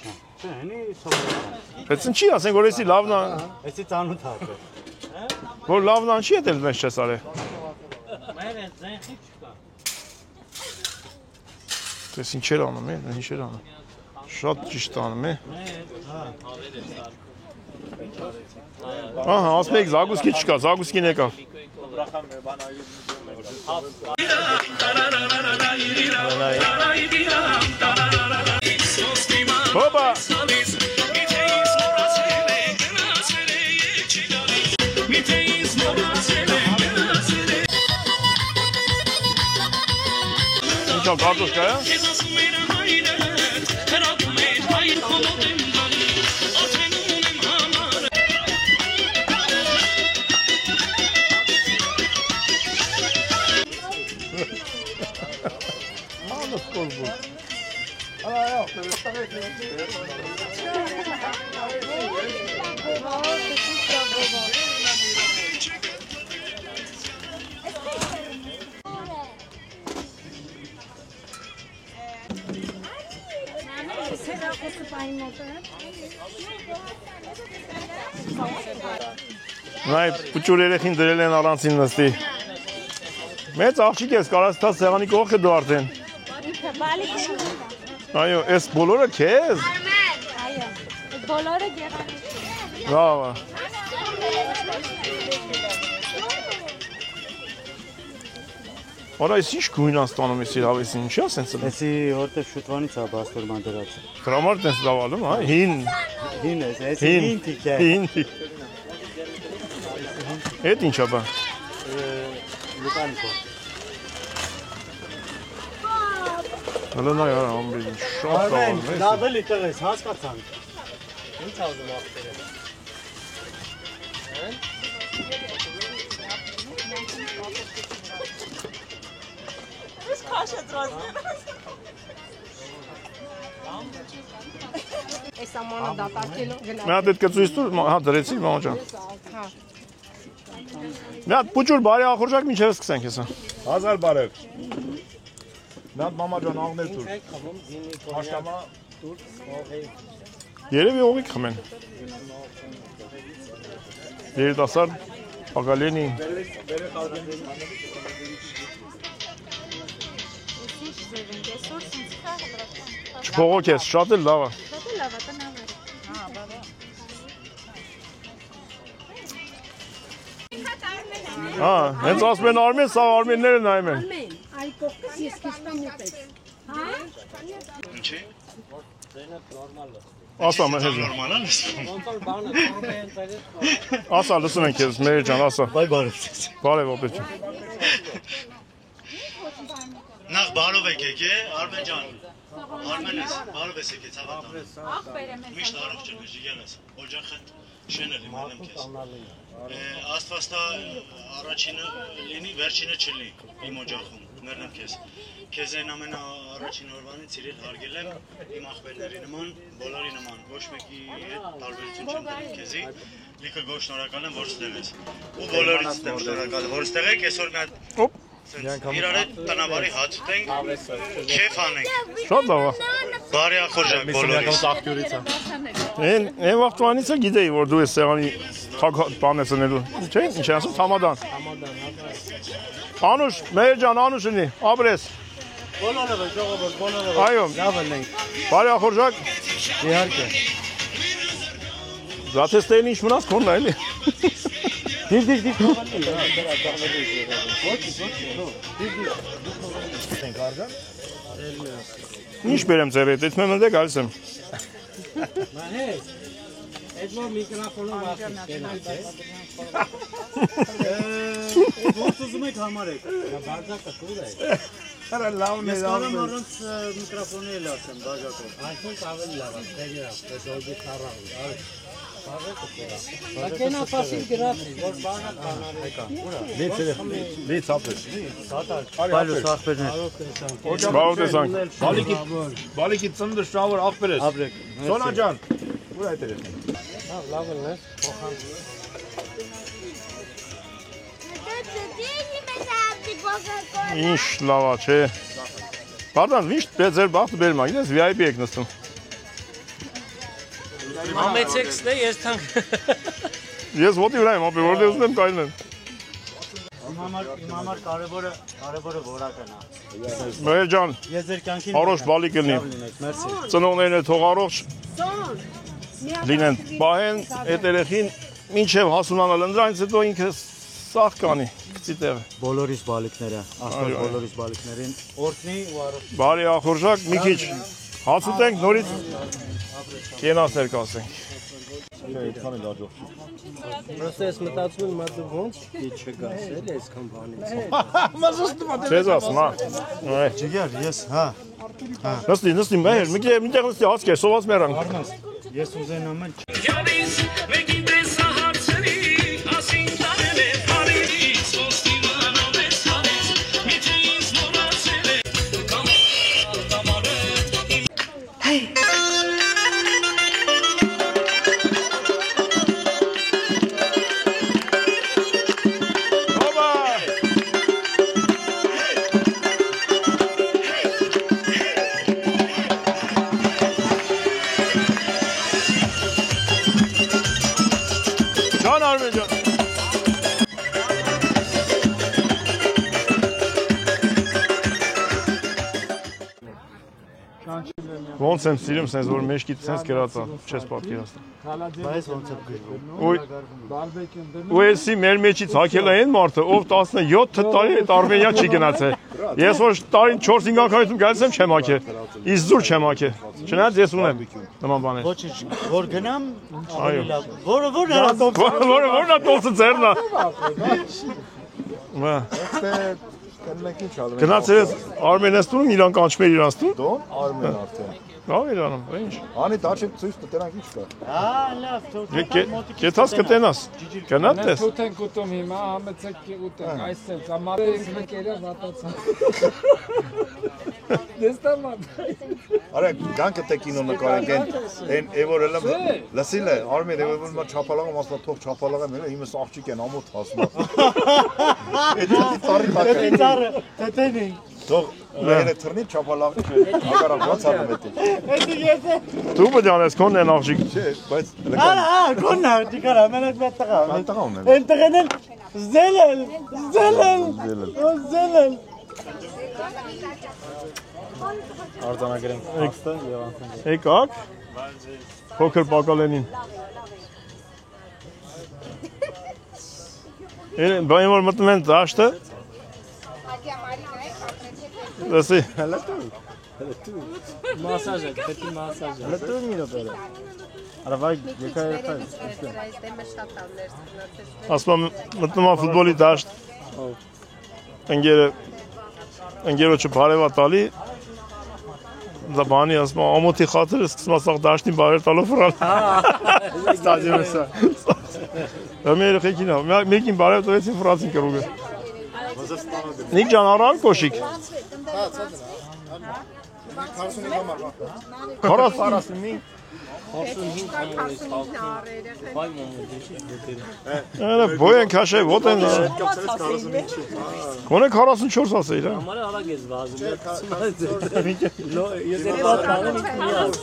Speaker 1: Բայց ինչի ասենք որ էսի լավն է։
Speaker 3: Էսի ծանոթ հատ է։
Speaker 1: Որ լավն է, ինչի է դել մեզ չես արել։
Speaker 9: Մեր այդ զենքի չկա։
Speaker 1: Տես ինչեր անում է, ինչեր անում։ Շատ ճիշտ անում է։ Ահա, ասում եք Զագուսկի չկա, Զագուսկին եկավ։ Հոպա։ Ինչո՞վ կարտոշկա է։ Նայ, պուճուր երեխին դրել են առանցին նստի։ Մեծ աղջիկ ես, կարաս տաս սեղանի կողք է դու արդեն։ Այո, ես բոլորը քեզ։
Speaker 4: Այո, բոլորը գեղարի։
Speaker 1: Լավ է։ Արա այս ինչ գույն աստանում էսի հավեսին ինչի՞ է սենց։
Speaker 3: Էսի որտեղ շուտվանից է բաստորման դրած։
Speaker 1: Դրա համար տես դավալում, հա, հին
Speaker 3: է, էսի հին թիք է։
Speaker 1: Հին թիք։ Էդ ինչ է բա։
Speaker 3: Լուկանիկո։
Speaker 1: Հələ նայ արա ամբիլ շատ
Speaker 3: լավ է։ Լավ էլի տղես, հասկացանք։
Speaker 7: Ինչ ուզում ախտերը։
Speaker 2: Ես քաշը դրածն։
Speaker 5: Այս ամանը դատարկելով գնա։
Speaker 1: Մի հատ այդ կծույց տուր, հա դրեցի մամա ջան։ Հա։ Մի հատ փուճուր բարի ախորժակ մինչև սկսենք հեսա։
Speaker 10: 1000 բարև։ Մի հատ մամա ջան աղներ տուր։ Հաշտամա տուր,
Speaker 1: Երևի օղիկ խմեն։ Երիտասարդ Պակալենի։ Չփողոք ես, շատ էլ լավ է։ Հա, հենց ասում են Արմեն, սա Արմենները նայում են։
Speaker 5: Այ կողքից ես քիչ մոտեց։ Հա։
Speaker 10: Ինչի։
Speaker 1: Ասա մեր հետ։ Ասա լսում ենք ես, մեր ջան, ասա։
Speaker 3: Բայ բարև։
Speaker 1: Բարև օպետ։
Speaker 10: Նախ բարով եք եկե, Արմեն ջան։ Արմեն ես, բարով ես եկե, ցավատան։ Միշտ առողջ եք, ժիգեր ես։ Օջախ շենել իմ անեմ քեզ։ Աստվածտա առաջինը լինի, վերջինը չլինի իմ օջախում, մերնեմ քեզ։ Քեզ այն ամենաառաջին օրվանից իրեն հարգել եմ իմ ախպերների նման, բոլորի նման, ոչ մեկի հետ տարբերություն չեմ տվել քեզի։ Լիքը գոհ շնորհակալ եմ, որ ստեղ ես։ Ու բոլորից եմ շնորհակալ, որ ստեղ եք, այսօր մի հատ իրար հետ տնավարի հաց ուտենք, քեֆ անենք։
Speaker 1: Շատ լավ է։
Speaker 10: Բարի ախորժակ բոլորից։
Speaker 1: Այն վաղտվանից է գիտեի, որ դու ես սեղանի բան ես ընելու։ Չէ, ինչ է ասում, Թամադան։ Անուշ, մեր ջան, Անուշ ունի, ապրես։
Speaker 3: Բոլորը ժողովուրդ, բոլորը։
Speaker 1: Այո։
Speaker 3: Լավ ենք։
Speaker 1: Բարի ախորժակ։
Speaker 3: Իհարկե։
Speaker 1: Զաթեստեին ինչ մնաց քոնն է էլի։
Speaker 3: Դիր։
Speaker 1: Ինչ բերեմ ձեր հետ, այդ մեմ ընդե գալիս եմ։
Speaker 3: Մահես, այդ որ միկրոֆոնը վախից ոնց ուզում եք համարեք, բարձակը տուր է։
Speaker 10: Արա լավն է,
Speaker 3: Ես կարամ առանց միկրոֆոնի էլ ասեմ բաժակով։ Այսինք ավելի լավ է, տերիա, այս օգի խառավ։ Բակենա ֆասիլ գրաֆի, որ բանակ բանարի։
Speaker 10: Լից ապրես։
Speaker 3: Բայլուս ախպերներ։
Speaker 1: Բարով տեսանք։
Speaker 10: Բալիկի ծնդը շնավոր ախպեր ես։
Speaker 3: Ապրեք։
Speaker 10: Սոնա ջան, ուր այդ ես։
Speaker 3: Լավն է, փոխան։
Speaker 1: Ինչ լավ է, չէ։ Պարդան, միշտ ձեր բախտը բերում է, գիտես VIP եք նստում։
Speaker 7: Համեցեքսն է, ես թանք։
Speaker 1: Ես ոտի վրա եմ ապի, որտեղ ուզում եմ կայլնեմ։
Speaker 3: Իմ համար կարևորը որակն է։
Speaker 1: Մեր ջան,
Speaker 3: Ես ձեր կյանքին
Speaker 1: առողջ բալիկ լինի։
Speaker 3: Մերսի։
Speaker 1: Ծնողներն թող առողջ լինեն, պահեն այդ երեխին մինչև հասունանալ ընդրանից հետո ինքը սաղ կանի, գծի տեղը։
Speaker 3: Բոլորիս բալիկները, աստված բոլորիս բալիկներին օրհնի ու առողջ։
Speaker 1: Բարի ախորժակ, մի քիչ հաց ուտենք, նորից կենասներ կասենք։
Speaker 10: Այդքան էլ աջող չի։
Speaker 9: Պրոստը ես մտածում եմ դու ոնց չգաս էլ այսքան բանից։
Speaker 1: Չես ասում, հա։
Speaker 3: Ջիգար, ես, հա։
Speaker 1: Նստի, մեր, մի տեղ նստի հաց կեր, սոված մեռանք։
Speaker 3: Ես ուզենամ եմ
Speaker 1: Ոնց եմ սիրում, սենց որ մեջքիդ սենց գրած է, չես պատկերացնում։
Speaker 3: Բայց ոնց է գրվում։
Speaker 1: Ու էսի մեր մեջից հակել է այն մարդը, ով 17 տարի այդ Արմենիա չի գնացել։ Ես որ տարին 4-5 անգամից գալիս եմ չեմ հակել։ Իսկ զուր չեմ հակել։ Չնայած ես ունեմ նման բաներ։
Speaker 3: Ոչինչ, որ գնամ,
Speaker 1: այո։ Որն է տոմսը ձեռնա։ Բա։ Գնացել ես Արմենիաս տուն, իրան կանչում էր իրանց տուն։
Speaker 11: Դոն Արմեն արդեն։
Speaker 1: Լավ իրանում, ինչ։
Speaker 11: Անի դաշը ցույց տրանք ինչ կա։
Speaker 3: լավ,
Speaker 1: Կեթաս կտենաս։ Գնաց ես։
Speaker 12: Ուտենք ուտում հիմա, համեցեք ուտենք, այսպես, ամառը ես մեկերը վատացա։ Դեստամատ։
Speaker 11: Արա գանք թե կինո նկարենք այն որ էլ լսիլ է Արմեն որ մա չափալաղը մասնա թող չափալաղը մերը հիմս աղջիկ են ամոթ հասնա։
Speaker 3: Տետենի։
Speaker 11: Թող մերը թռնի չափալաղը հակառակ ոնց անում է։
Speaker 1: Դու բջանես քոնն են աղջիկ։
Speaker 11: Չէ, բայց
Speaker 3: քոնն աղջիկ արա, մեն այդ տղա։
Speaker 11: տղա ունեն։
Speaker 3: Այն տղեն էլ զելել։ Արձանագրենք փաստը եւ անցնենք։
Speaker 1: Եկակ։ Փոքր բակալենին։ Բան որ մտնում են դաշտը։ Լսի։
Speaker 7: Մասաժ է, պետք է մասաժ է։
Speaker 3: Լտու մի րոպե։ Արա վայ, եկա։
Speaker 1: Ասում մտնում է ֆուտբոլի դաշտ։ Ընկերոջը բարևա տալի։ Դա բանի ասում ամոթի խաթրը սկսում ասաղ դաշտին բարեր տալով վրալ։ Ստադիոմը սա։ Մեր երեխեքին մեկին բարև տվեցին վրացին կրուգը։ Նիկ ջան առան կոշիկ։ 45 Արա բոյեն քաշե ոտեն։ Կոնե 44 ասեիր, հա։
Speaker 7: Համարը արագ ես վազում։ Ես երբա տանեմ ինքն միած։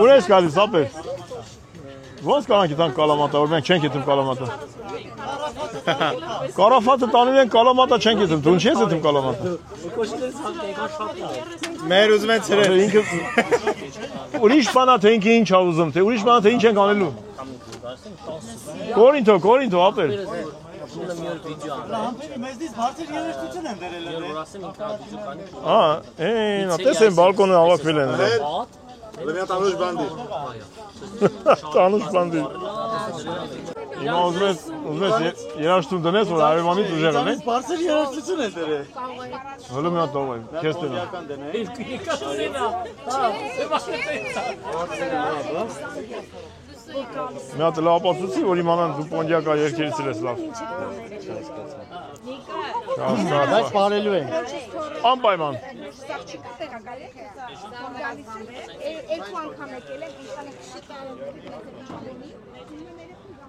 Speaker 1: Ուր ես գալիս ապեր։ Ոնց կանանք իտան կալամատա, որ մենք չենք եթում կալամատա։ Կարաֆատը տանում են կալամատա չենք եթում, դու ինչ ես եթում կալամատա։
Speaker 3: Մեր ուզում են ցրել։
Speaker 1: Ուրիշ բանա թե ինքը ինչ ա ուզում, թե ուրիշ բանա թե ինչ ենք անելու։ Կորինթո, ապեր։
Speaker 3: Մեզնից բարձր երաժշտություն են դերել։
Speaker 7: Որ ասեմ ինքն ադիջու կանի։
Speaker 1: Տես են բալկոնը հավաքվել են։
Speaker 11: Լեմյա տանուշ բանդի։
Speaker 1: Տանուշ բանդի։ Հիմա ուզում ես երաժշտություն դնես, որ հարևանից ուժեղ են։
Speaker 3: Բարձր երաժշտություն են դերել։
Speaker 1: Հլո մի հատ տող եմ, քեզ տենա։ Մի հատ լավ ապացուցի, որ իմանան դու պոնդյակա երկերից ես լավ։
Speaker 3: Բայց բարելու են։
Speaker 1: Անպայման։
Speaker 5: Երկու անգամ եկել եմ,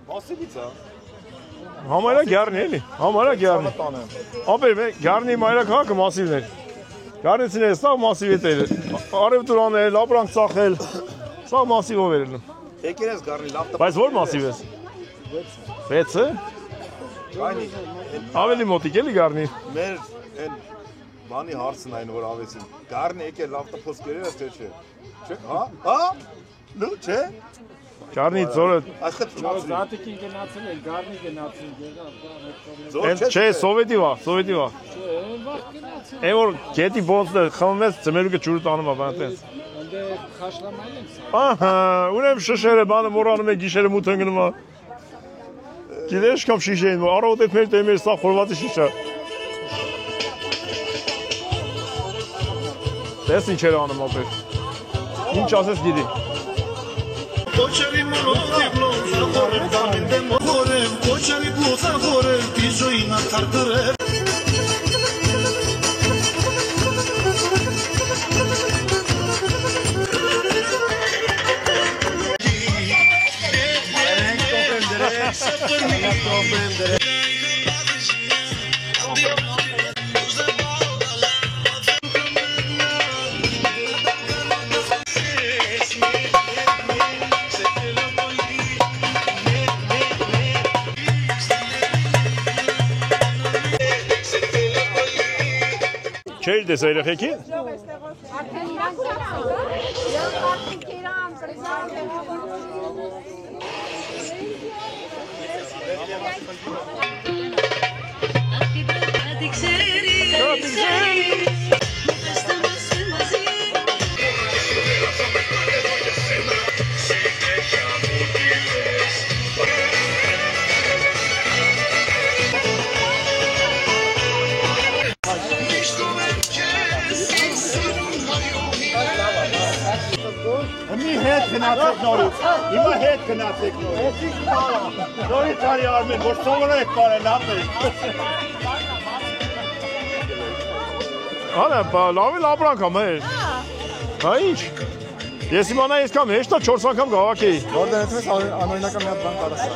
Speaker 11: Մասիվից է։
Speaker 1: Համարյա գյարնի էլի, համարյա գյարնի։ Ապեր գյարնի մայրա քաղաքը մասիվն էր։ Գյարնիցին է սաղ մասիվ էր։ Արևտուր անել, ապրանք ծախել, սաղ մասիվով էր ելնում։
Speaker 11: Եկել ես գարնի լավ տպ։
Speaker 1: Բայց որ մասիվ ես։ 6-ը։ Ավելի մոտիկ էլի գարնի։
Speaker 11: Մեր այն բանի հարցն այն որ ավեցին։ Գարնի եկել լավ տպոց գրել ես թե չէ։ Չէ, հա։ Լու չէ։
Speaker 1: Գարնի ծորը։
Speaker 11: Այսքան
Speaker 12: Զատիկին գնացել են, գարնի գնացել
Speaker 1: են։ Չէ, սովետիվա։
Speaker 12: Չէ, վաղ գնացել։
Speaker 1: Այն որ գետի բոնցը խմվեց, ծմերուկը ջուրը տանում է, բան տես։
Speaker 12: Անդե խաշլամային եմ սա։
Speaker 1: Ահա, ուրեմ շշերը բանը մորանում է գիշերը մութ ընկնում է։ Գիտես կամ շիշ էին, առավոտ այդ մեր տեմեր սա խորվածի շիշա։ Տես ինչ էր անում ապեր։ Ինչ ասես գիտի։
Speaker 10: Koçeri moloti blonza horem daminde horem koçeri buza horem pijoina tardere
Speaker 1: Չէի տեսա երեխեքին։
Speaker 11: Մի հետ գնացեք նորից, հիմա հետ գնացեք նորից։ Նորից արի Արմեն, որ սովորեք բարեն ապել։
Speaker 1: Անա, լավ էլ ապրանք ամ է։ Հա ինչ։ Ես իմանա ես կամ հեշտ է 4 անգամ գավակեի։
Speaker 11: Որտեղ ես անօրինական մի հատ բան կարասա։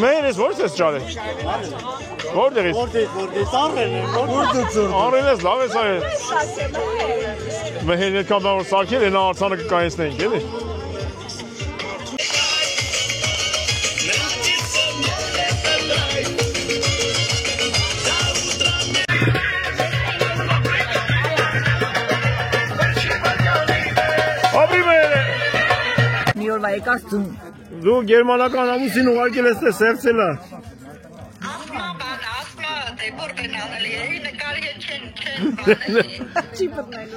Speaker 1: Մեր ես ո՞րից ես ճարել։ Որտեղից։
Speaker 11: Որտեղ ծառերն են, որտեղ։
Speaker 1: Արել ես լավ ես այ։ Մեր հետ կամ որ սարքել են արցանը կկայացնենք, էլի։
Speaker 2: Մի օրվա եկած ծուն։
Speaker 1: Դու գերմանական ամուսին ուղարկել ես թե սերցելա։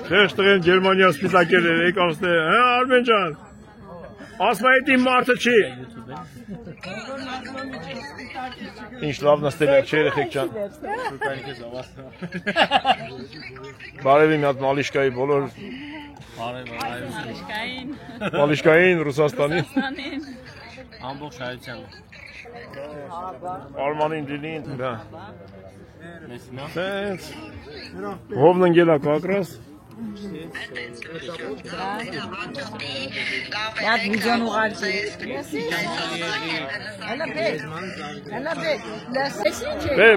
Speaker 1: Չես տղեն Գերմանիա սպիտակել էր եկავს թե, հա Արմեն ջան, ասմա էտ իմ մարդը չի։ Ինչ լավ նստել եք չէ երեխեք ջան։ Բարևի մի հատ մալիշկայի բոլոր Մալիշկային, Ռուսաստանին
Speaker 7: ամբողջ հայությանը
Speaker 1: Արմանին դիլին դա Սենց Հովն ընգելա կակրաս
Speaker 2: Յատ վիդյոն ուղարկի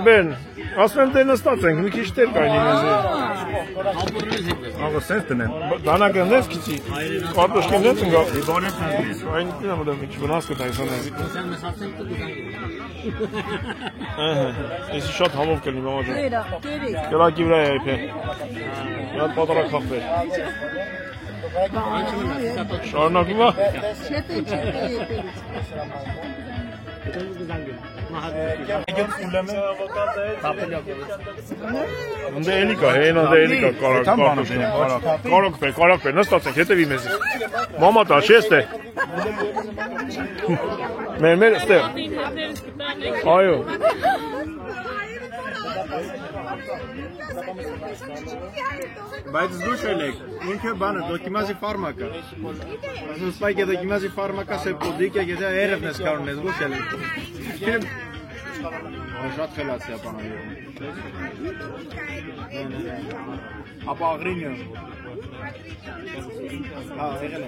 Speaker 1: Բեն, ասում եմ դե նստած ենք, մի քիչ տեր կայնի մեզ Աղը սենց տնեմ, դանակ ընես քիչի, կարտոշկին նենց ընգա Այն կինա մդեմ, մի քիչ վնաս կտ այսան ես Եսի շատ համով կլնի մամա ջան Կելակի վրա է այպ է Հատ պատարակ խախվեր Շարնակում է Ընդ էլի կա, հեն ընդ էլի կա Կարոք պեր, նստած ենք, հետևի մեզի Մամա տա, չես թե Մեր ստեղ Այո
Speaker 13: Բայց դուք եք, ինքը բանը դոկիմազի ֆարմակա։ Սպայք է դոկիմազի ֆարմակա սեպոդիկ է գեզա երևնես կարուն ես դուք եք։ Շատ խելացի ապանը։ Ապա աղրինը։ Հա, եղել է։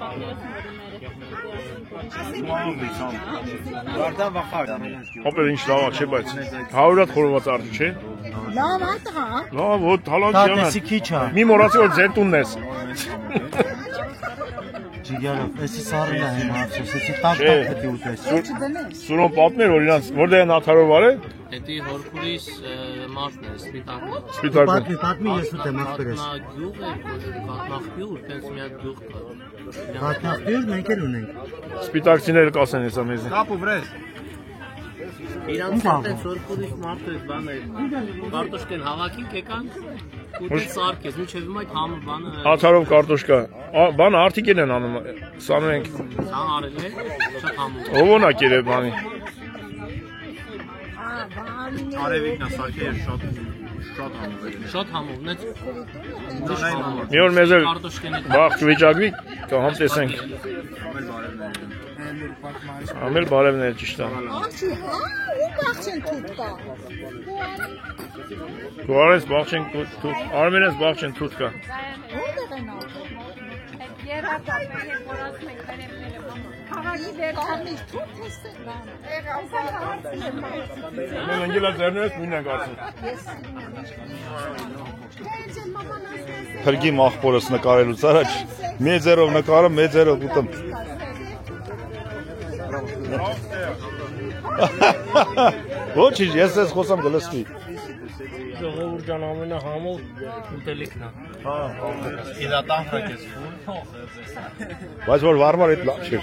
Speaker 13: Վարդան վախար։
Speaker 1: Հոպեր ինչ լավա չէ, բայց 100 հատ խորոված արդի չէ։
Speaker 2: Լավ ատղա։
Speaker 1: Լավ, ոտ հալանք յամը։ Մի մորացի որ ձեր տունն ես։
Speaker 3: Ջիգարով, էսի սարին է հին հարցոս, էսի տակ պետի ուտես։
Speaker 1: Սուրոն պատմեր, որ իրանց, որդե են աթարով վար է։
Speaker 7: Հետի հորքուրիս մարդն է, սպիտակն է։
Speaker 3: Պատմի ես ուտ եմ ախպերես։
Speaker 7: Գյուղ է, կատնախպյուր, տենց մի հատ գյուղ կա։
Speaker 3: Կատնախպյուր մենք էլ ունենք։
Speaker 1: Սպիտակցիները կասեն եսա մեզի։
Speaker 13: Կապ ու վրես։
Speaker 7: Իրանց տենց հորքուրիս մարդը բան է, կարտոշկեն հավաքին կեկան, ուտեն սարքես, մինչև հիմա այդ համը բանը։
Speaker 1: Աթարով կարտոշկա, բանը արդիկեն են անում, սանում ենք։
Speaker 7: Սան արել է, շատ համով։
Speaker 1: Հովոնակ էր է բանի։
Speaker 13: Արևիկն է սարքել է շատ համով է։
Speaker 7: Շատ համով, նեց։
Speaker 1: Մի որ մեզ էլ բաղ կվիճակվի, կհամ տեսենք։ Ամել բարևն է ճիշտ է։
Speaker 2: Աղջի, հա, ու բաղչեն թուտ կա։
Speaker 1: Գուարես բաղչեն թուտ, արմենես բաղչեն թուտ կա։
Speaker 2: Որտեղ են Քաղաքի վերջանից թուտ տեսեք բան։
Speaker 1: Մենք ընկելա ձերներս նույնն ենք արցում։
Speaker 11: Փրկի մախպորս նկարելուց առաջ մեծերով նկարը, մեծերով ուտեմ։ Ոչինչ, ես ես խոսամ գլսվի։
Speaker 7: Ժողովուրդ ջան ամենահամով ուտելիքն է։ Հա, իրատան հրակես ֆուլ։
Speaker 11: Բայց որ վարմար այդ լավ չէ։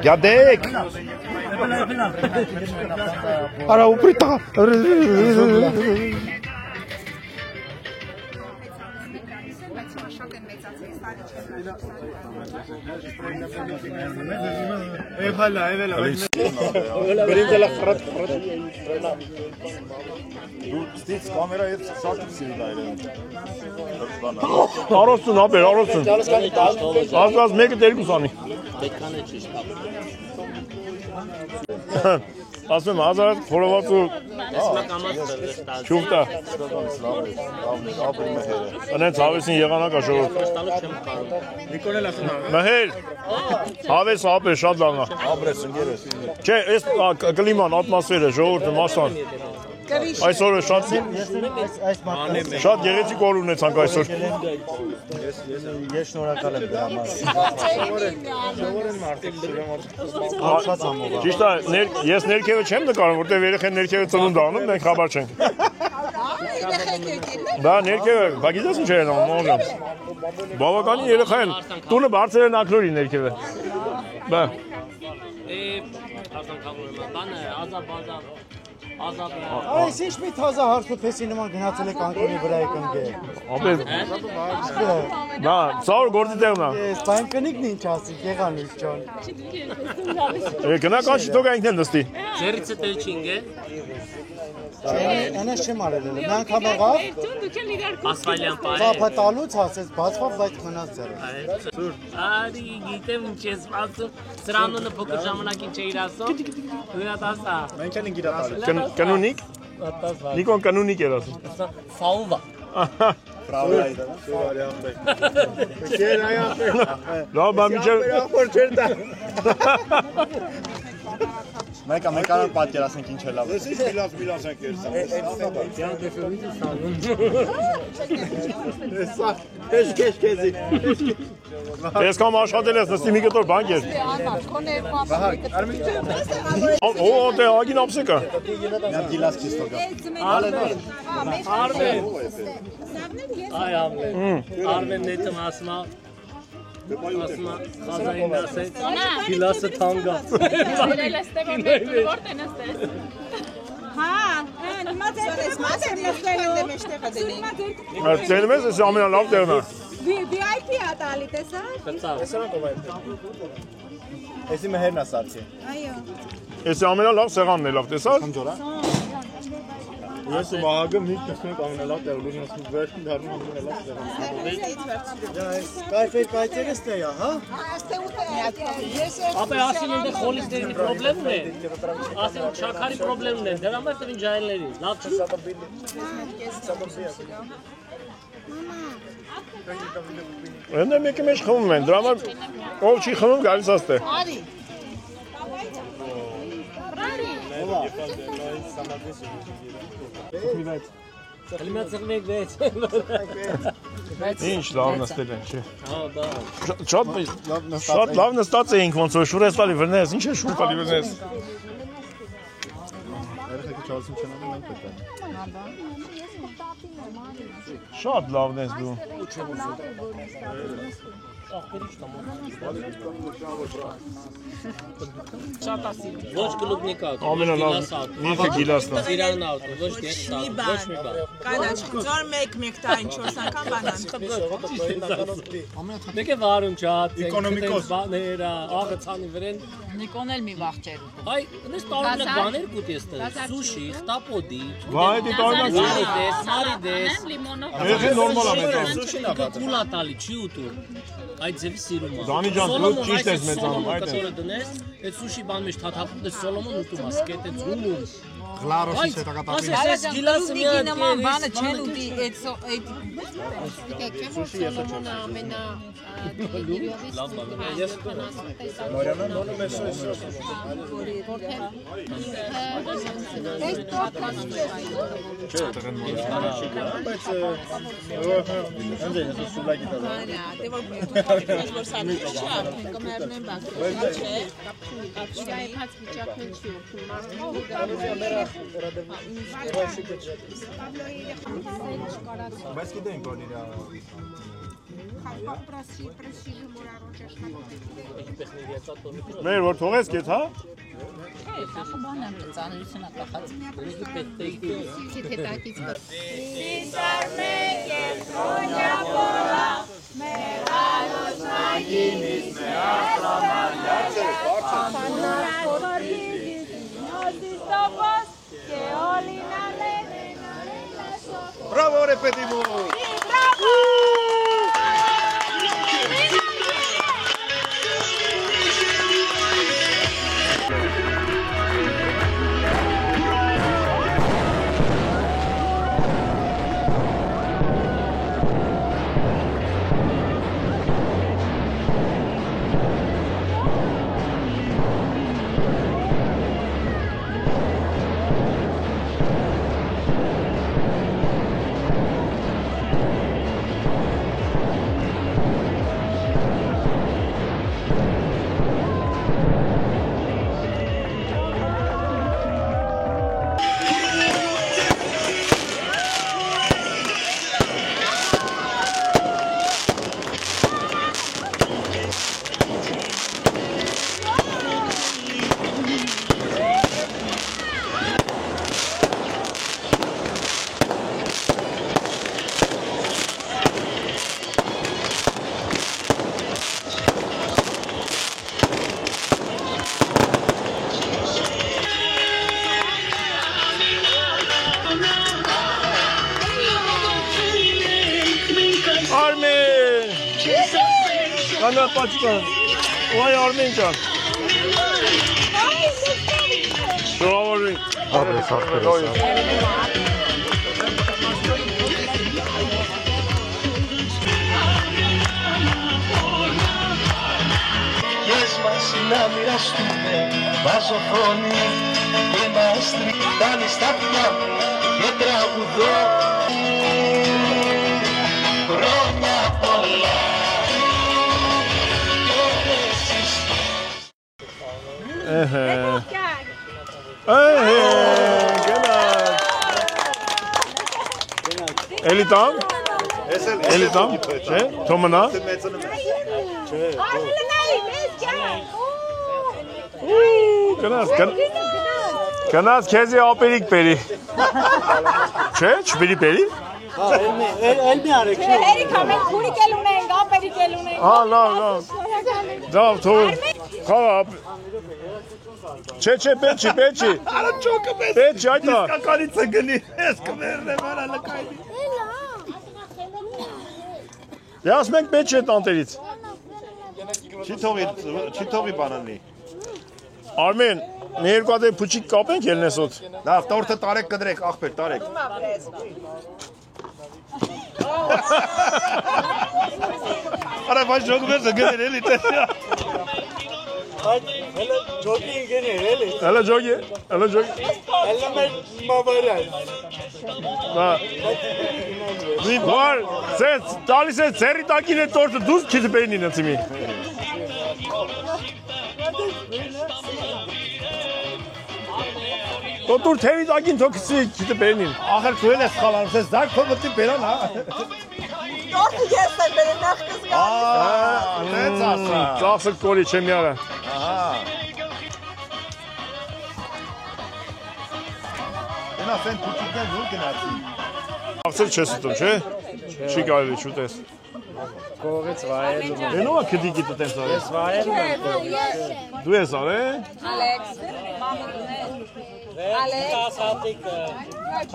Speaker 11: Գյադեք։ Արա ուպրիտա։
Speaker 1: Էվալա։
Speaker 11: Բրինդելա խրատ։ Դու ստից կամերա հետ շատ սիրի դայրը։ Արոսուն ապեր, արոսուն։ Ազգազ մեկը դերգուս անի։
Speaker 7: Պետքան է ճիշտ։
Speaker 11: Ասում ազար խորովածու չուղտա։ Անենց հավեսին եղանակա շորդ։
Speaker 1: Նիկոնել ասում։
Speaker 11: Մհեր, հավես ապեր շատ լավնա։ Աբրես ընգերես։ Չէ, ես կլիման, ատմասվերը, ժողորդը, մասան։ Այսօր է շատ գեղեցիկ օր ունեցանք այսօր։
Speaker 3: Ես շնորհակալ եմ դրա համար։
Speaker 11: Ճիշտ է, ես ներքևը չեմ նկարում, որտեղ երեխեն ներքևը ծնունդ անում, մենք խաբար չենք։ Դա ներքևը, բա գիտես ինչ են անում, բավականին երեխա են, տունը բարձր են ակնորի ներքևը։ Բա։
Speaker 3: Այս ինչ մի թազա հարցուփեսի նման գնացել եք անկոնի վրա եք ընկել։
Speaker 11: Ապե։ Դա ծոր գործի տեղն է։
Speaker 3: Ես բան կնիկն ինչ ասիկ եղանուց ջան։
Speaker 11: Գնական շիտոք այնքն են նստի։
Speaker 7: Ձերիցը տել չինգ է։
Speaker 3: Անես չեմ արել էլ։ Մի անգամ եղավ։
Speaker 7: Ասֆալյան պայ։
Speaker 3: Ծափը տալուց ասեց բացվավ, բայց մնաց ձեռը։
Speaker 7: Արի գիտեմ ինչ ես ասում։ Սրանունը փոքր ժամանակին չէիր ասում։ Դուրատասա։
Speaker 1: Մենք ենք իրատասը։
Speaker 11: Կանոնիկ։ Նիկոն կանոնիկ էր ասում։
Speaker 7: Ֆաուվա։
Speaker 1: Բրավո այդա։ Չէ, այա։
Speaker 11: Լավ, բա միջև
Speaker 1: Մենք ամենքան պատկերացնենք ինչ է լավ։
Speaker 11: Ես ինչ միլաս ենք երսա։
Speaker 1: Քեզ։
Speaker 11: Ես կամ աշխատել ես նստի մի կտոր բանկ էր։ Օ, դե ագին ապսեկա։
Speaker 1: Նա գիլաս չստոգա։
Speaker 7: Արմեն։ Այ Արմեն նետը ասма խազային ասեց, գիլասը թանգա։
Speaker 2: Երել էստեղ որտ են էստեղ։ Հա, նմա ձեր
Speaker 11: Ձենում ես, ես ամենալավ տեղն է։
Speaker 2: VIP-ա տալի, տեսա՞։
Speaker 1: Տեսանք ով այդ։ Էսի մհերն է սարքի։
Speaker 2: Այո։
Speaker 11: Ես ամենալավ սեղանն է լավ, տեսար։
Speaker 1: Ես ու Վահագը միշտ նստենք ամենալավ տեղը, լուր նստում վերջին դառնում ամենալավ տեղը։
Speaker 3: Կայֆեր կայցերես թե է, հա։
Speaker 7: Ապե ասին ինձ խոլիստերի պրոբլեմն է։ Ասին շաքարի պրոբլեմն է։ Դրա համար տվին ջայլների։ Լավ չի։
Speaker 11: Այնտե մեկը մեջ խմում են, դրա համար ով չի խմում գալիս աստե։
Speaker 2: Արի։
Speaker 11: Ինչ լավ նստել են, չէ։
Speaker 7: Հա, դա։
Speaker 11: Շատ լավ նստած էինք ոնց որ շուր ես տալի վրնես, ինչ է շուր տալի վրնես։
Speaker 1: Երեխեքը չարսում չեն անում, մենք պետք է։
Speaker 11: Շատ լավն ես դու։
Speaker 7: Ոչ գլուբնիկա։
Speaker 11: Ամենալավ միրգը գիլասն է։
Speaker 7: Սիրանն ավտո, ոչ դեստ, ոչ մի բան։
Speaker 2: Կանաչ ձոր 1 տարին 4 անգամ բանան։
Speaker 7: Մեկ է վարում չհատ, էկոնոմիկոս բաները, աղը ցանի վրեն։
Speaker 2: Նիկոն էլ մի վաղ չեր ուտում։
Speaker 7: Այ, դες տարօրինակ բաներ կուտի էստեղ։ Սուշի, խտապոդի։
Speaker 11: Վայ, դի տարօրինակ
Speaker 7: մարիդես։
Speaker 11: Եղե նորմալ է մեծ։
Speaker 7: Սուշին կուլա տալի, չի ուտում։ Այդ ձևի սիրում է։
Speaker 11: Դանի ջան, դու ճիշտ ես մեծանում, այդ է։
Speaker 7: Դնես, այդ սուշի բան մեջ թաթափում ես Սոլոմոն ուտում է, սկետ է ձուլում։
Speaker 11: Գլարոսի հետագատապի։
Speaker 2: Այս գիլասի նման բանը չեն ուտի այդ
Speaker 9: Սուշի ես չեմ։
Speaker 5: ամենա
Speaker 9: Մորյանան դոնում ես
Speaker 13: Բայց գիտենք որ իրա
Speaker 1: Մեր որ թողես կետ, հա?
Speaker 2: բան եմ ծանրությունը կախած
Speaker 4: Սիսար մեկ է քոնյա փորա մեր անոջնագինից մեր ասրամանյացը
Speaker 11: Bravo, repetimos!
Speaker 1: Ana paçka. Vay Armencan. Bravo.
Speaker 3: Abi saklı.
Speaker 10: Yes, masina mirastume, βάζω φωνή και μας τρυπάνει στα πια και τραγουδώ χρόνια πολλά.
Speaker 1: Elitam? Elitam? Չէ, Թոմնա։ Գնաց քեզի ապերիկ բերի։ Չէ, չբերի բերի։
Speaker 3: Հա, էլ մի արեք։
Speaker 5: Չէ, հերիքա մենք քուրիկ էլ ունենք, ապերիկ էլ ունենք։
Speaker 1: Հա, լավ։ Դավ, թող։ Խաղա։ Չէ, պեչի։
Speaker 11: Արա ճոկը պես։
Speaker 1: Պեչի, այդա։
Speaker 11: Իսկականից գնի, ես կմերն եմ արա լկայնի։
Speaker 1: Ես մենք պեչի է տանտերից։
Speaker 11: Չի թողի բանանի։
Speaker 1: Արմեն, մի երկու հատ փուչիկ կապենք ելնեսոտ։
Speaker 11: Լավ, տորթը տարեք կդրեք, ախպեր, տարեք։ Արա բայց ժոգվերսը գներ էլի տեսյա։
Speaker 3: Հələ ջոգի ինգեներ էլի։
Speaker 1: Հələ ջոգի։
Speaker 3: Հələ մեր մավարան։
Speaker 1: Հա։ Վար, սես, տալիս է ծերի տակին է տորթը դուս քիթ բերնին ընցիմի։ Տոտուր թևի տակին թոքսի քիթ բերնին։
Speaker 11: Ախր քու էլ ես խալանում, սես դակ քո մտի բերան, հա։
Speaker 5: Տորթը ես եմ բերել նախ կզգալի։
Speaker 11: Դեց ասա։
Speaker 1: Ծախսը կորի չեմ յարը։
Speaker 11: Ահա։ Ենա սեն փուչիկներ նուր գնացի։
Speaker 1: Ծախսել չես ուտում, չէ։ Չի կարելի շուտես։
Speaker 9: Կողից վայելում եմ։
Speaker 1: Ենո՞ա քդիկի տենց արել։
Speaker 9: Ես վայելում եմ։
Speaker 1: Դու ես արել։
Speaker 5: Ալեքս, Ալեքս։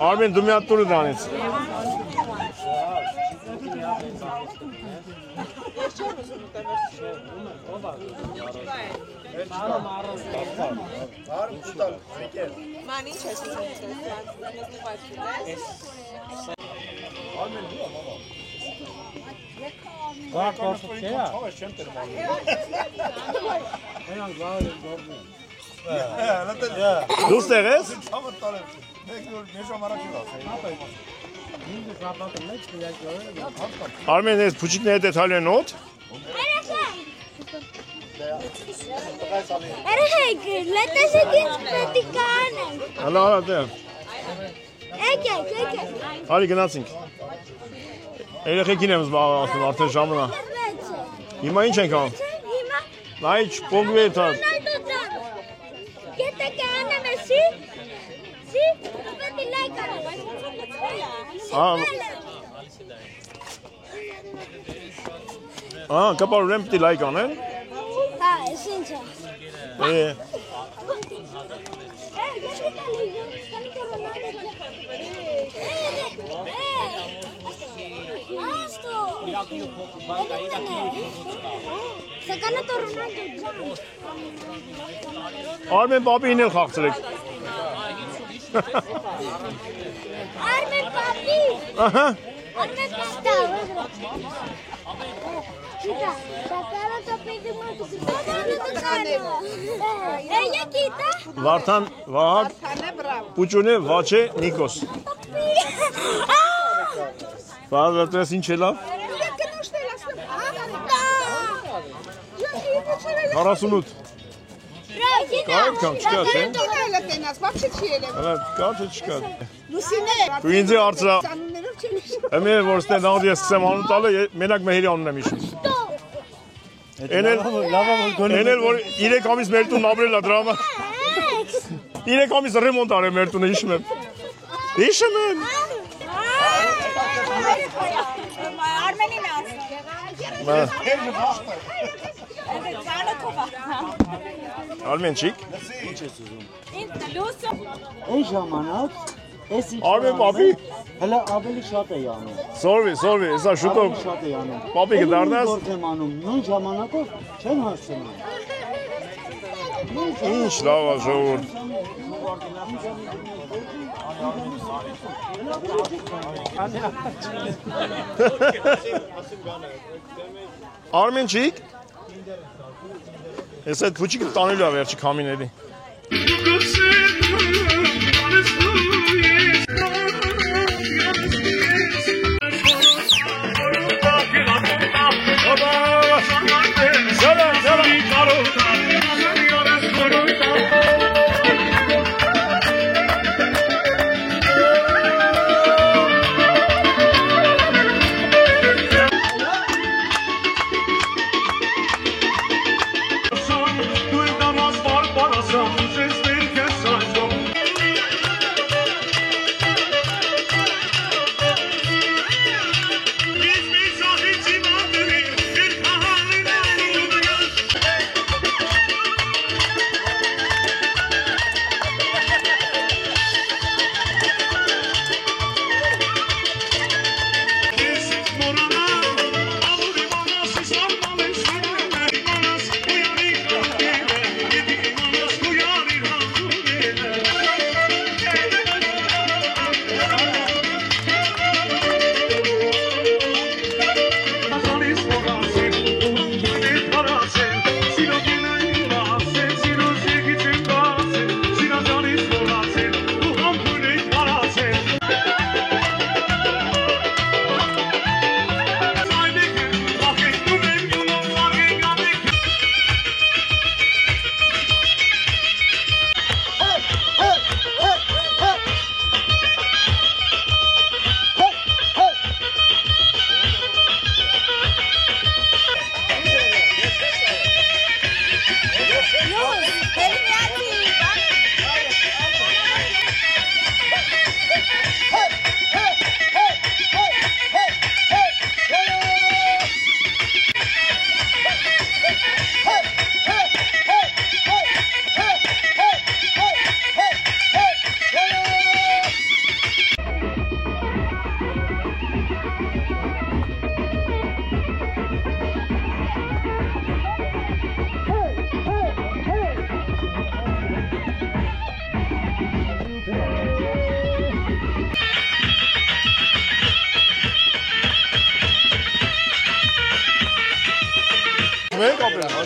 Speaker 1: Արմեն դու մի հատ տուրը դանից։
Speaker 5: Ման ինչ ես ուզում
Speaker 1: Դուս տեղես։ Արմեն ես փուչիկները դետալի են ոտ։
Speaker 6: Երեխեք, լետեսեք ինձ պետի կանենք։
Speaker 1: Հալա դեմ։
Speaker 6: Եկեք։
Speaker 1: Արի գնացինք։ Երեխեքին եմ զբաղվում արդեն ժամն է։ Հիմա ինչ ենք անում։
Speaker 6: Հիմա
Speaker 1: Նայ չփոքվի դա։
Speaker 6: Եթե կանեմ էսի, պետի լայք արեմ։
Speaker 1: Կապարուրեմ պիտի լայք անեն։
Speaker 6: Հա, ես ինչ է։
Speaker 1: Արմեն պապին էլ խաղցրեք։
Speaker 6: Արմեն պապի։
Speaker 1: Ահա։
Speaker 6: Արմեն պապի։ Չիտա, շակարը տապեդի մոտուք։ Եկիտա։
Speaker 1: Վարդան Վահագ, Պուճունե Վաչե Նիկոս։ Վարդատես ինչ է լավ։ 48 Կարդ կամ չկա, չէ։ Կա թե չկա։ Դու ինձ է արծրա։ Εμείς որ ստե նավի սկսեմ անուն տալը, մենակ Մեհերի անուն եմ իշում։ Էնել որ 3 ամիս մեր տունն ապրել է դրա համար։ 3 ամիս ռեմոնտ արել մեր տունը իշում եմ։ Իշում եմ։
Speaker 5: Արմենին
Speaker 1: Արմենչիկ։
Speaker 3: Ինչ ես ուզում։
Speaker 5: լուսը։
Speaker 3: Այն ժամանակ էս ինչ
Speaker 1: Արմեն պապի։
Speaker 3: Հələ ավելի շատ է անում։
Speaker 1: Սորվի, հեսա շուտով
Speaker 3: շատ է անում։
Speaker 1: Պապի կդառնաս։
Speaker 3: Գործ եմ անում, նույն ժամանակով չեն հասցնում։
Speaker 1: Ինչ լավ է ժողովուրդ։ Արմենչիկ։ Ես այդ փուչիկը տանելու է վերջի քամիների։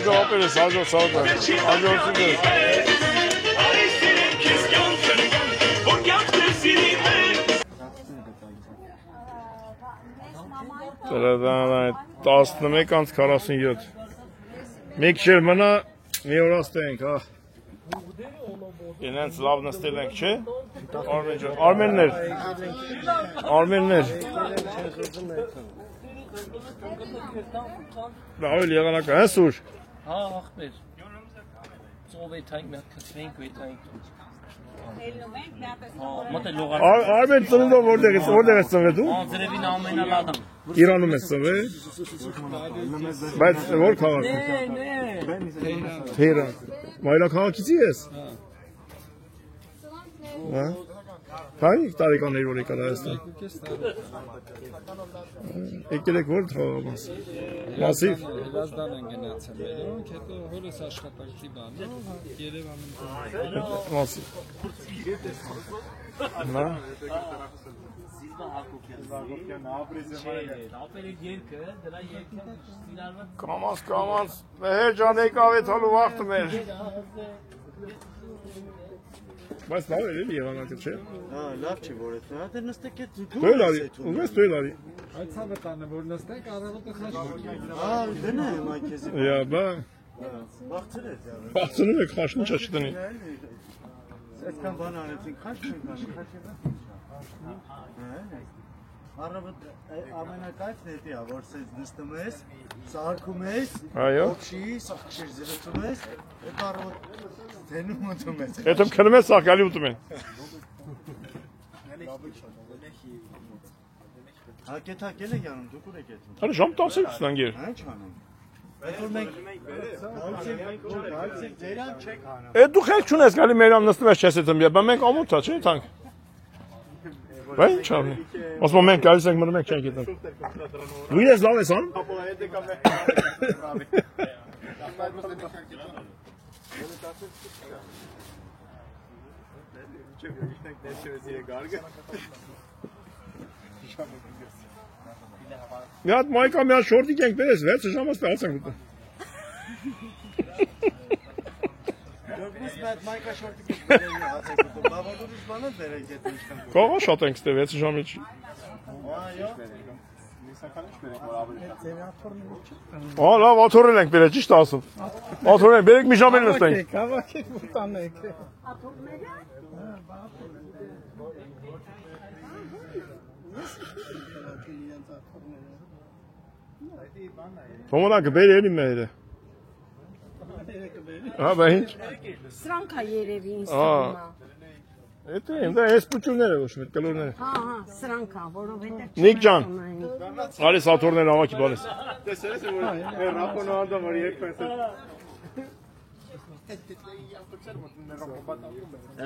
Speaker 1: Աջո ապերես, աջո սաղը, աջո սուգես։ Տրադան այդ 11:47 Մեկ շեր մնա մի օր աստենք, հա։ Ենենց լավ նստել ենք, չէ։ Արմեններ։ Լավ եղանակը, հա սուր։
Speaker 7: Հա, ախպեր։ Ծով է թանք մի հատ կծվենք ու է թանք։
Speaker 1: Արմեն ծնունդով որտեղ ես ծնվել դու։
Speaker 7: Ձրևին ամենալադը։
Speaker 1: Իրանում ես ծնվել։ Բայց որ քաղաք։ Թեհրան։ Մայրաքաղաքից ես։ Հա։ Քանի տարեկաններ որ եկար Հայաստան։ Եկել եք որ թողամաս։ Մասիվ։
Speaker 12: Հրազդան են գնացել մերոնք, հետո հորս աշխատանքի բանով Երևանում։
Speaker 1: Մասիվ։ Նա։ Կամաց, մեր ջան եկավ է թալու վաղթը մեր։ Բայց լավ էր էլի եղանակը, չէ։
Speaker 3: Լավ չի որ է, դե նստեք է
Speaker 1: դու լարի, ուղես դու լարի։
Speaker 12: Այդ ցավը տանը որ նստենք առավոտը խաշնի։
Speaker 3: Դնեմ այդ քեզ։
Speaker 1: Յա, բա։ Բացնում եք խաշնի չաչտնի։
Speaker 3: Այսքան բան արեցինք, խաշնի։ Առավոտ ամենակայքն է դա, որ սենց նստում ես, սարքում ես, օքշի, սախքշիր զրծում ես, հետո առավոտ դենում ուտում ես։
Speaker 1: Հետո քնում ես սակալի ուտում են։
Speaker 3: Հակեթակել եք անում, դուք ուր եք եթում։
Speaker 1: Հələ ժամ 10-ը ստանք էր։
Speaker 3: Ինչ անեմ։ Բայց որ մենք գալցեք ձերան չեք անում։
Speaker 1: Դու խելք չունես գալի մերամ նստում ես չես եթում, բա մենք ամոթա չէ թանք։ Բա ինչ անի։ Ասում մենք գալիս ենք մնում ենք չենք եթում։ Դու ես լավ ես անում։ Մի հատ մայկա մի հատ շորտիկ ենք բերես, 6 ժամը ստացած ենք ուտում։
Speaker 3: Դուրս մեծ մայկա շորտիկ ենք բերել հացեք ուտում, բավական ուրիշ բան են բերել եթե ինչքան։
Speaker 1: Կողա շատ ենք ստե 6 ժամից։
Speaker 3: Այո։
Speaker 1: Ահա լավ աթորել ենք բերել, ճիշտ ասում։ Աթորել, բերեք մի ժամ էլ նստենք։
Speaker 12: Հավաքեք ուտանեք։
Speaker 1: Թոմոնա կբերի էլի մերը։ Հա, բա ինչ։
Speaker 5: Սրանք է երևի ինձ թվում է։
Speaker 1: Էդի եմ, դա ես պուճուրները ոչ մեկ կլորները։
Speaker 5: Հա, սրանք է, որովհետև
Speaker 1: Նիկ ջան։ Արես աթորներ ավակի բանես։
Speaker 13: Տեսել ես որ ռապոնը անդա որ երկպես է։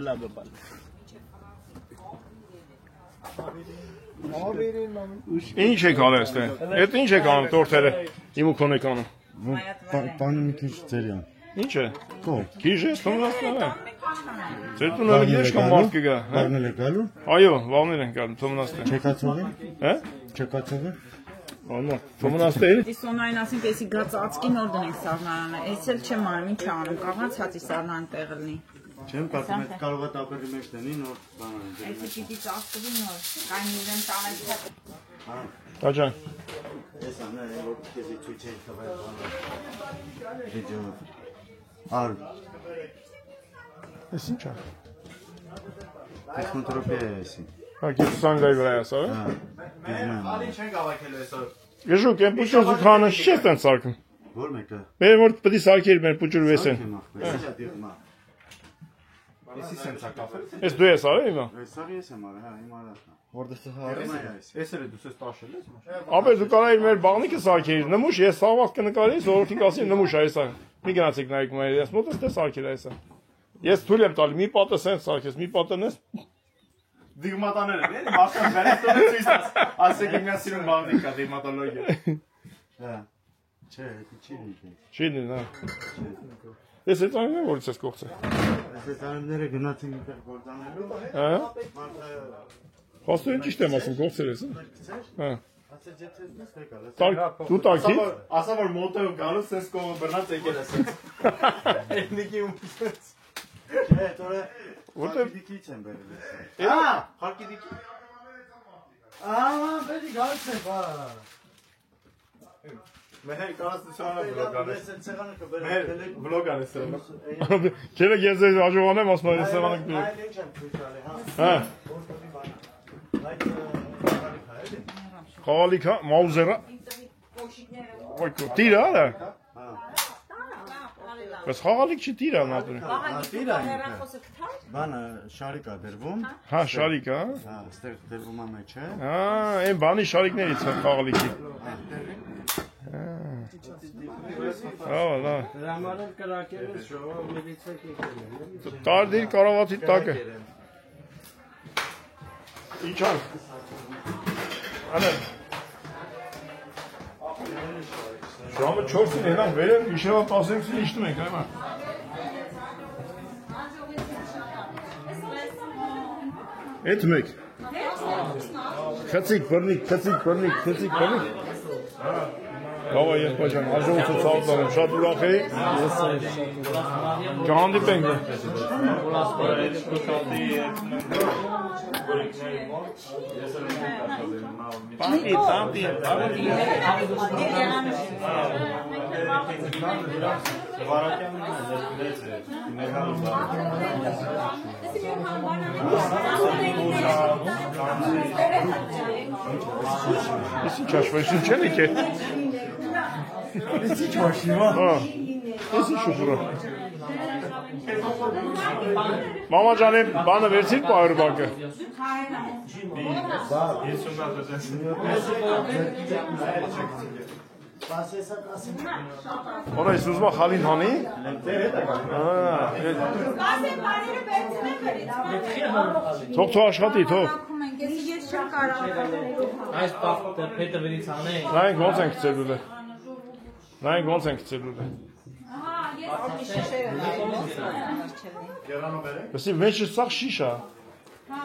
Speaker 7: Էլա բապալ։
Speaker 1: Ինչ եք անում այստեղ։ Էդ ինչ եք անում տորթերը։ Իմ ու քոն եք անում։
Speaker 3: Բանը մի քիչ ձերյան։
Speaker 1: Ինչ է։ Քիչ է, թոմնասն է։ Ձեր տունը գիտես կամ մարդ կգա։
Speaker 3: Վաղնել եք գալու։
Speaker 1: Այո, վաղնել ենք գալու թոմնասն։
Speaker 3: Չեկացողի։
Speaker 1: Հա։
Speaker 3: Չեկացողի։
Speaker 1: Անա, թոմնասն է։
Speaker 2: Իսոնային ասենք էսի գած ածկին որ դնենք սառնարանը։ Էս էլ չեմ անում, ինչ անում, կաղանց հացի սառնան տեղը լինի։
Speaker 3: Չեմ կարծում այդ կարող է տապերի մեջ դնի նոր բան անեն։
Speaker 2: Էսի պիտի ծածկվի նոր, կային իրեն տանենք հետ։
Speaker 1: Տաճան։
Speaker 3: Ես անա որ քեզի ցույց եմ տվել բանը։ Վիդեո։ Ար։
Speaker 1: Էս ինչ է։
Speaker 3: Տեխնոտրոպիա է էսի։
Speaker 1: Հա, կիսանգայի վրա է ասա։
Speaker 3: Հա։
Speaker 13: Ալի չենք ավակելու այսօր։
Speaker 1: Գժուկ, այն պուճուր զուքանը շետ են սարքում։
Speaker 3: Որ մեկը։
Speaker 1: Մեր որ պետք է սարքեր մեր պուճուր վեսեն։
Speaker 13: Էսի սենց է կաֆե։
Speaker 1: Էս դու ես արել հիմա։
Speaker 3: Սարի ես եմ արել, հա, հիմա արել։
Speaker 13: Որտեղ հարես։ Էս էլ դու ես տաշել ես։
Speaker 1: Ապա դու կարայիր մեր բաղնիկը սարքեր, նմուշ ես սաղվախ կնկարեի, զորոքին կասի նմուշ այսա։ Մի գնացեք նայեք մեր, ես մոտս դե սարքեր այսա։ Ես թույլ եմ տալի, մի պատը սենց սարքես, մի պատը նես։
Speaker 13: Դիգմատաներ են, էլի, մարդան վերես տոնը ցույց տաս։ Ասեք ինքնա սիրուն բաղնիկ կա դիգմատոլոգիա։
Speaker 3: Հա։ Չէ, դա չի լինի։
Speaker 1: Չի լինի, հա։ Ես այդ այնը որից ես կողցել։
Speaker 3: Այս անները գնացին ինտեր գործանելու։
Speaker 1: Հա։ Խոստույն ճիշտ եմ ասում, կողցել ես։ Հա։ Դու տակի։
Speaker 13: Ասա որ մոտով գալուց ես կողը բռնած եկել ես։ Էթնիկի ումից։
Speaker 3: Չէ, դուրը
Speaker 1: որտե՞ղ
Speaker 3: դիքից են բերել։
Speaker 13: Խարկի դիքի։
Speaker 3: Բերի գալիս է, բա։
Speaker 13: Մեր կանացությունը բլոգ անես։
Speaker 3: Սեղանը կբերել։
Speaker 13: Մեր բլոգ անես։
Speaker 1: Քերը ես աջողանեմ ասում եմ սեղանը կբերի։
Speaker 3: Այլ ինչ եմ ցույց տալի, հա։
Speaker 1: Խաղալիքա, մաուզերը։ Ոյ տիրը արա։ Բայց խաղալիք չի տիրը նատուրի։
Speaker 3: Բանը շարիկ է դրվում։
Speaker 1: Հա, շարիկ է։
Speaker 3: Հա, այստեղ դրվում է մեջը։
Speaker 1: Հա, այն բանի շարիկներից է խաղալիքի։ Ահա, լա։
Speaker 9: Դրա համար էլ կրակել ես շոու միլիցիա եկել։
Speaker 1: Տարդիր կարավացի տակը։ Ինչ ան։ Անեն։ Ժամը 4-ին հենան վերև, գիշերվա 12-ին իշտում ենք, այմա։ Էդ մեկ։ Խծիկ բռնիկ։ Լավա եղբայրան, հաջողություն ցավտան եմ, շատ ուրախ էի։ Կհանդիպենք։ Իսկ չաշվայշին չեն եկել։
Speaker 3: Էսի չաշիվա։
Speaker 1: Էսի շուխուրը։ Մամա ջան, բանը վերցիր պայր բակը։ Օրա ես ուզում խալին հանի։ Թող աշխատի, թող։
Speaker 7: Այս փետը վերից անենք։
Speaker 1: Նայենք ոնց ենք ծելուլը։ Նայենք ոնց ենք ծելուլը։ Բեսի մեջը սաղ շիշա։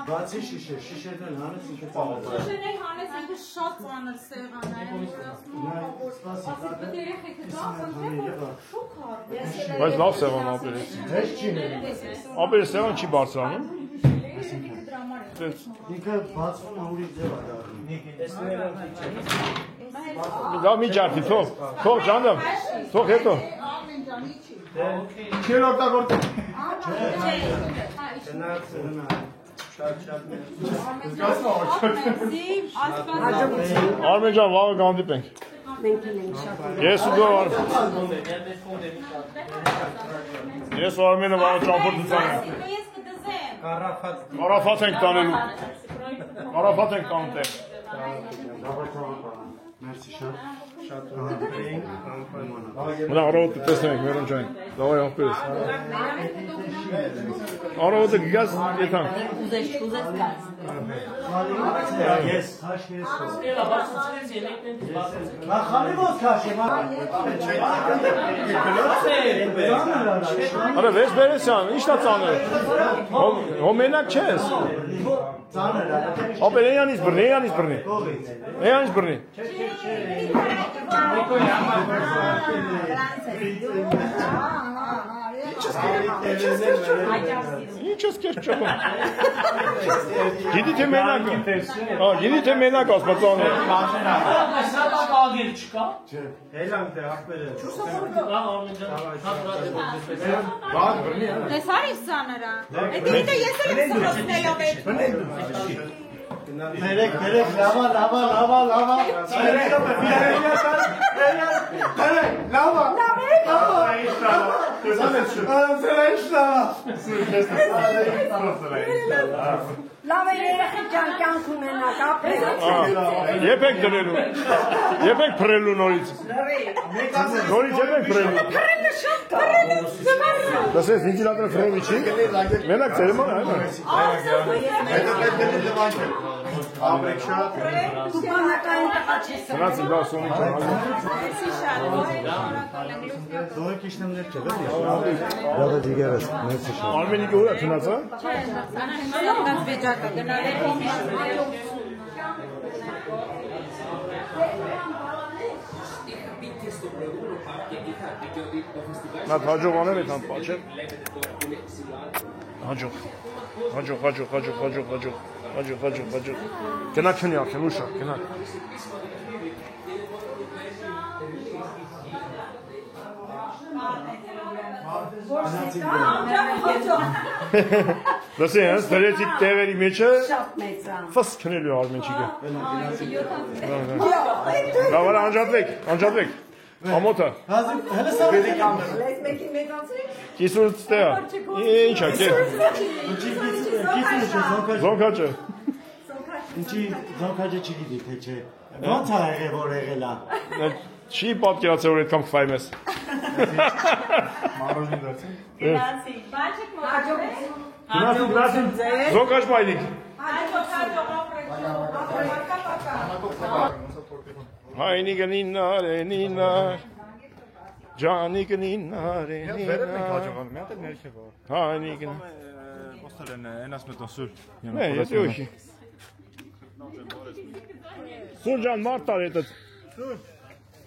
Speaker 3: Բացի շիշերն հանես ինքը ծանոթ։
Speaker 2: Շիշերն հանես ինքը շատ ծանր սեղան է։
Speaker 1: Բայց լավ սեղան ապերես։
Speaker 3: Հեչ չի ների։
Speaker 1: Ապերես սեղան չի բարձրանում։
Speaker 3: Ինքը բացվում ուրիշ ձև է դառնում։
Speaker 1: Լավ մի ջարդի, թող ջանդամ, թող հետո։
Speaker 13: Քեր օգտագործ։
Speaker 1: Արմեն ջան, վաղը կհանդիպենք։ Ես ու դու Ես ու Արմենը վաղը ճամփորդության ենք։ Կարաֆաց ենք տանելու։ Կարաֆաց ենք տանում տեղ։
Speaker 3: Մերսի շատ
Speaker 1: Մնա առավոտը տեսնենք մերոն ջան։ Դավայ ախպերս։ Առավոտը գազ եթանք։
Speaker 5: Ուզես գազ։
Speaker 3: Ես հաշվես։ Նախանի ոնց քաշեմ։
Speaker 1: Արա վես բերեսյան, ի՞նչն է ծաներ։ Հո մենակ չես։ Ապեր էյանից բռնի։ Էյանից բռնի։ Ինչ ես կերտ չոքում։ Գիտի թե մենակ ասպացան է։
Speaker 7: Կաղեր չկա։
Speaker 9: Հելանք դե ախպերը։
Speaker 2: Դες արիս ծանրա։ Էդի ես էլ եմ սրոսնելով էդ։
Speaker 3: Ներեք, լավա։
Speaker 5: Լավ է երեխի ջան կյանք ունենաք, ապրեք։
Speaker 1: Եփեք դնելու։ Եփեք փրելու նորից։ Նորից եփեք փրելու։
Speaker 5: Փրելը շատ փրելը զմարը։
Speaker 1: Դասես վենտիլատորը ֆրենի չի։ Մենակ ծերման այո։
Speaker 13: Ապրեք շատ։
Speaker 5: Դու բանակային տղա չես։
Speaker 1: Նրանց լավ սոնի ջան։
Speaker 3: Դուք իշնեմներ չէ, վերջ։ Դա դիգերս, մերսի շատ։
Speaker 1: Արմենիկը ուր է քնացա։
Speaker 2: Չէ,
Speaker 1: Նա հաջողանել է տան պաչել։ Հաջող։ Գնա չնի արդեն ուշա, գնա։ Լսի, հենց դրեցիք տեղերի մեջը ֆս քնելու Արմենչիկը։ Լավ, անջատվեք։ Ամոթը։ Կիսուրց տեա։ Ինչ է, Զոնքաճը։
Speaker 3: Ինչի զոնքաճը չգիտի, թե չէ։ Ոնց է եղել, որ եղել է։
Speaker 1: Չի պատկերացել, որ այդքան կխվայեմ ես։
Speaker 13: Մարոժին դարձին։
Speaker 1: Գնացին, Զոնքաճ մայնիկ։ Հայնիկը նինար, ջանիկը նինար, հայնիկը Սուր ջան, մարդ տար հետըտ։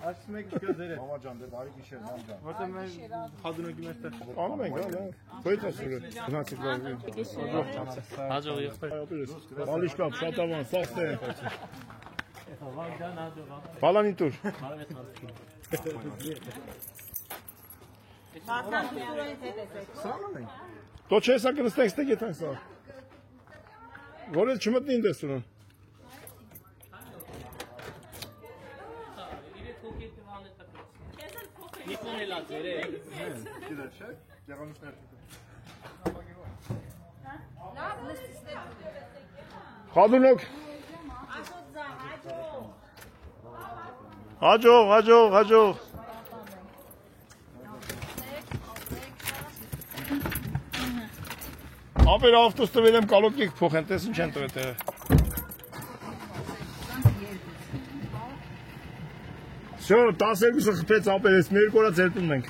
Speaker 13: Ասում եք շկա ձեր է։ Մամա ջան, դե բարի գիշեր, մամ ջան։ Որտե մեր խադունոկի մեջտեղ։
Speaker 1: Անում ենք, Քույթ է սուրը։ Գնացիք լավ։
Speaker 7: Հաջող եղբայր։
Speaker 1: Բալիշկապ, շատավան, սախտե։ Բալանի տուր։ Տո չէ սա կնստենք ստեք եթան սա։ Որ էլ չմտնի ինդ է սուրն։ Խադունոք։ Հաջող։ Ապեր ավտոս տվել եմ կալոտ կեք փոխեն, տես ինչ են տվել տեղը։ Շո, 12-ը խպեց ապեր, ես մեր կորա ձերտում ենք։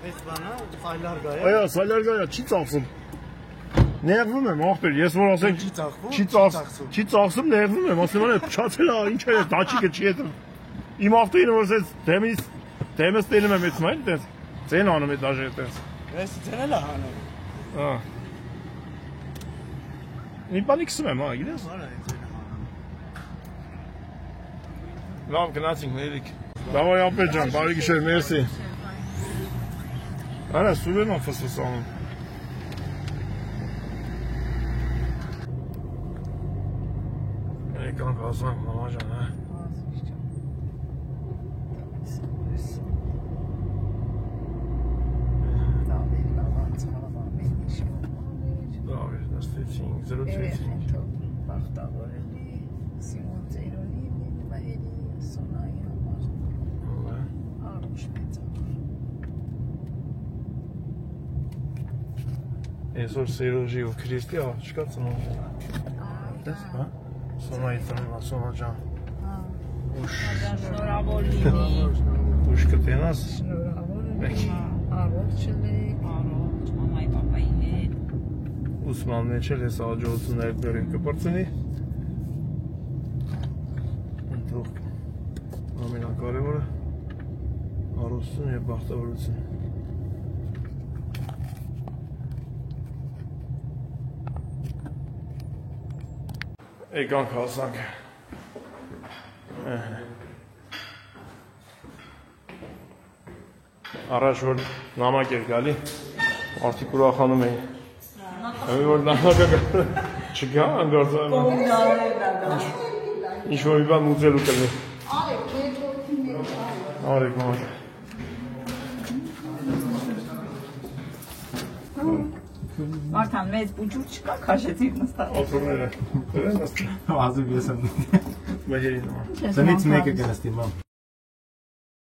Speaker 3: Այս բանը, սայլարգա է։
Speaker 1: Այա, սայլարգա է, չի ծախսում։ Նեղվում եմ, աղբեր, ես որ ասենք չի ծախսում, նեղվում եմ, ասեմ անե, փչացել է, ինչ է, դաչիկը չի հետում։ Իմ ավտոյին որ ասեց, դեմս տենում եմ էցում այն, տենց, ձեն անում է դաժը տենց։
Speaker 3: Ես ձեն էլ է հանում։
Speaker 1: Մի բանի կսում եմ, գիտես։ Լավ, գնացինք, ներիք։ Դավայ ապեր ջան, բարի գիշեր, մերսի։ Արա, սուրեն ան ֆսվս անում։ Եկանք ասանք, մամա ջան, հա։ Լավ էր, նստեցինք, զրուցեցինք։
Speaker 14: Բախտավոր էլի, Սիմոն Ծերոնի, Վահելի, Սոնայի համար։ Արուշ մեծավոր։
Speaker 1: Այսօր Սերոժի ու Քրիստի աղջկա ծնող։ Դες, հա։ Սոնայի ծնողա, Սոնա ջան։
Speaker 14: Շնորհավոր լինի։
Speaker 1: Ուշ կտենաս։
Speaker 14: Շնորհավոր լինի։ Առողջ ելեք։ Առողջ, մամայի, պապայի հետ։
Speaker 1: Ուսման մեջ էլ ես աջողություններ բերին կպրծնի։ Ընթող ամենակարևորը առողջություն և բախտավորություն։ Եկանք հասանք։ Առաջ որ նամակ էր գալի, արդիկ ուրախանում էին։ Որ նամակը չգա անգործում։ Ինչ-որ մի բան ուծելու կլի։ Արեք մամակ։
Speaker 14: Մարդան մեծ բուջուր չկա, քաշեցիք նստած։
Speaker 1: Աթորները։ Դրեն նստի։
Speaker 13: Ազիվ ես եմ։
Speaker 1: Մահերին։
Speaker 13: Տնից մեկը կնստի, մամ։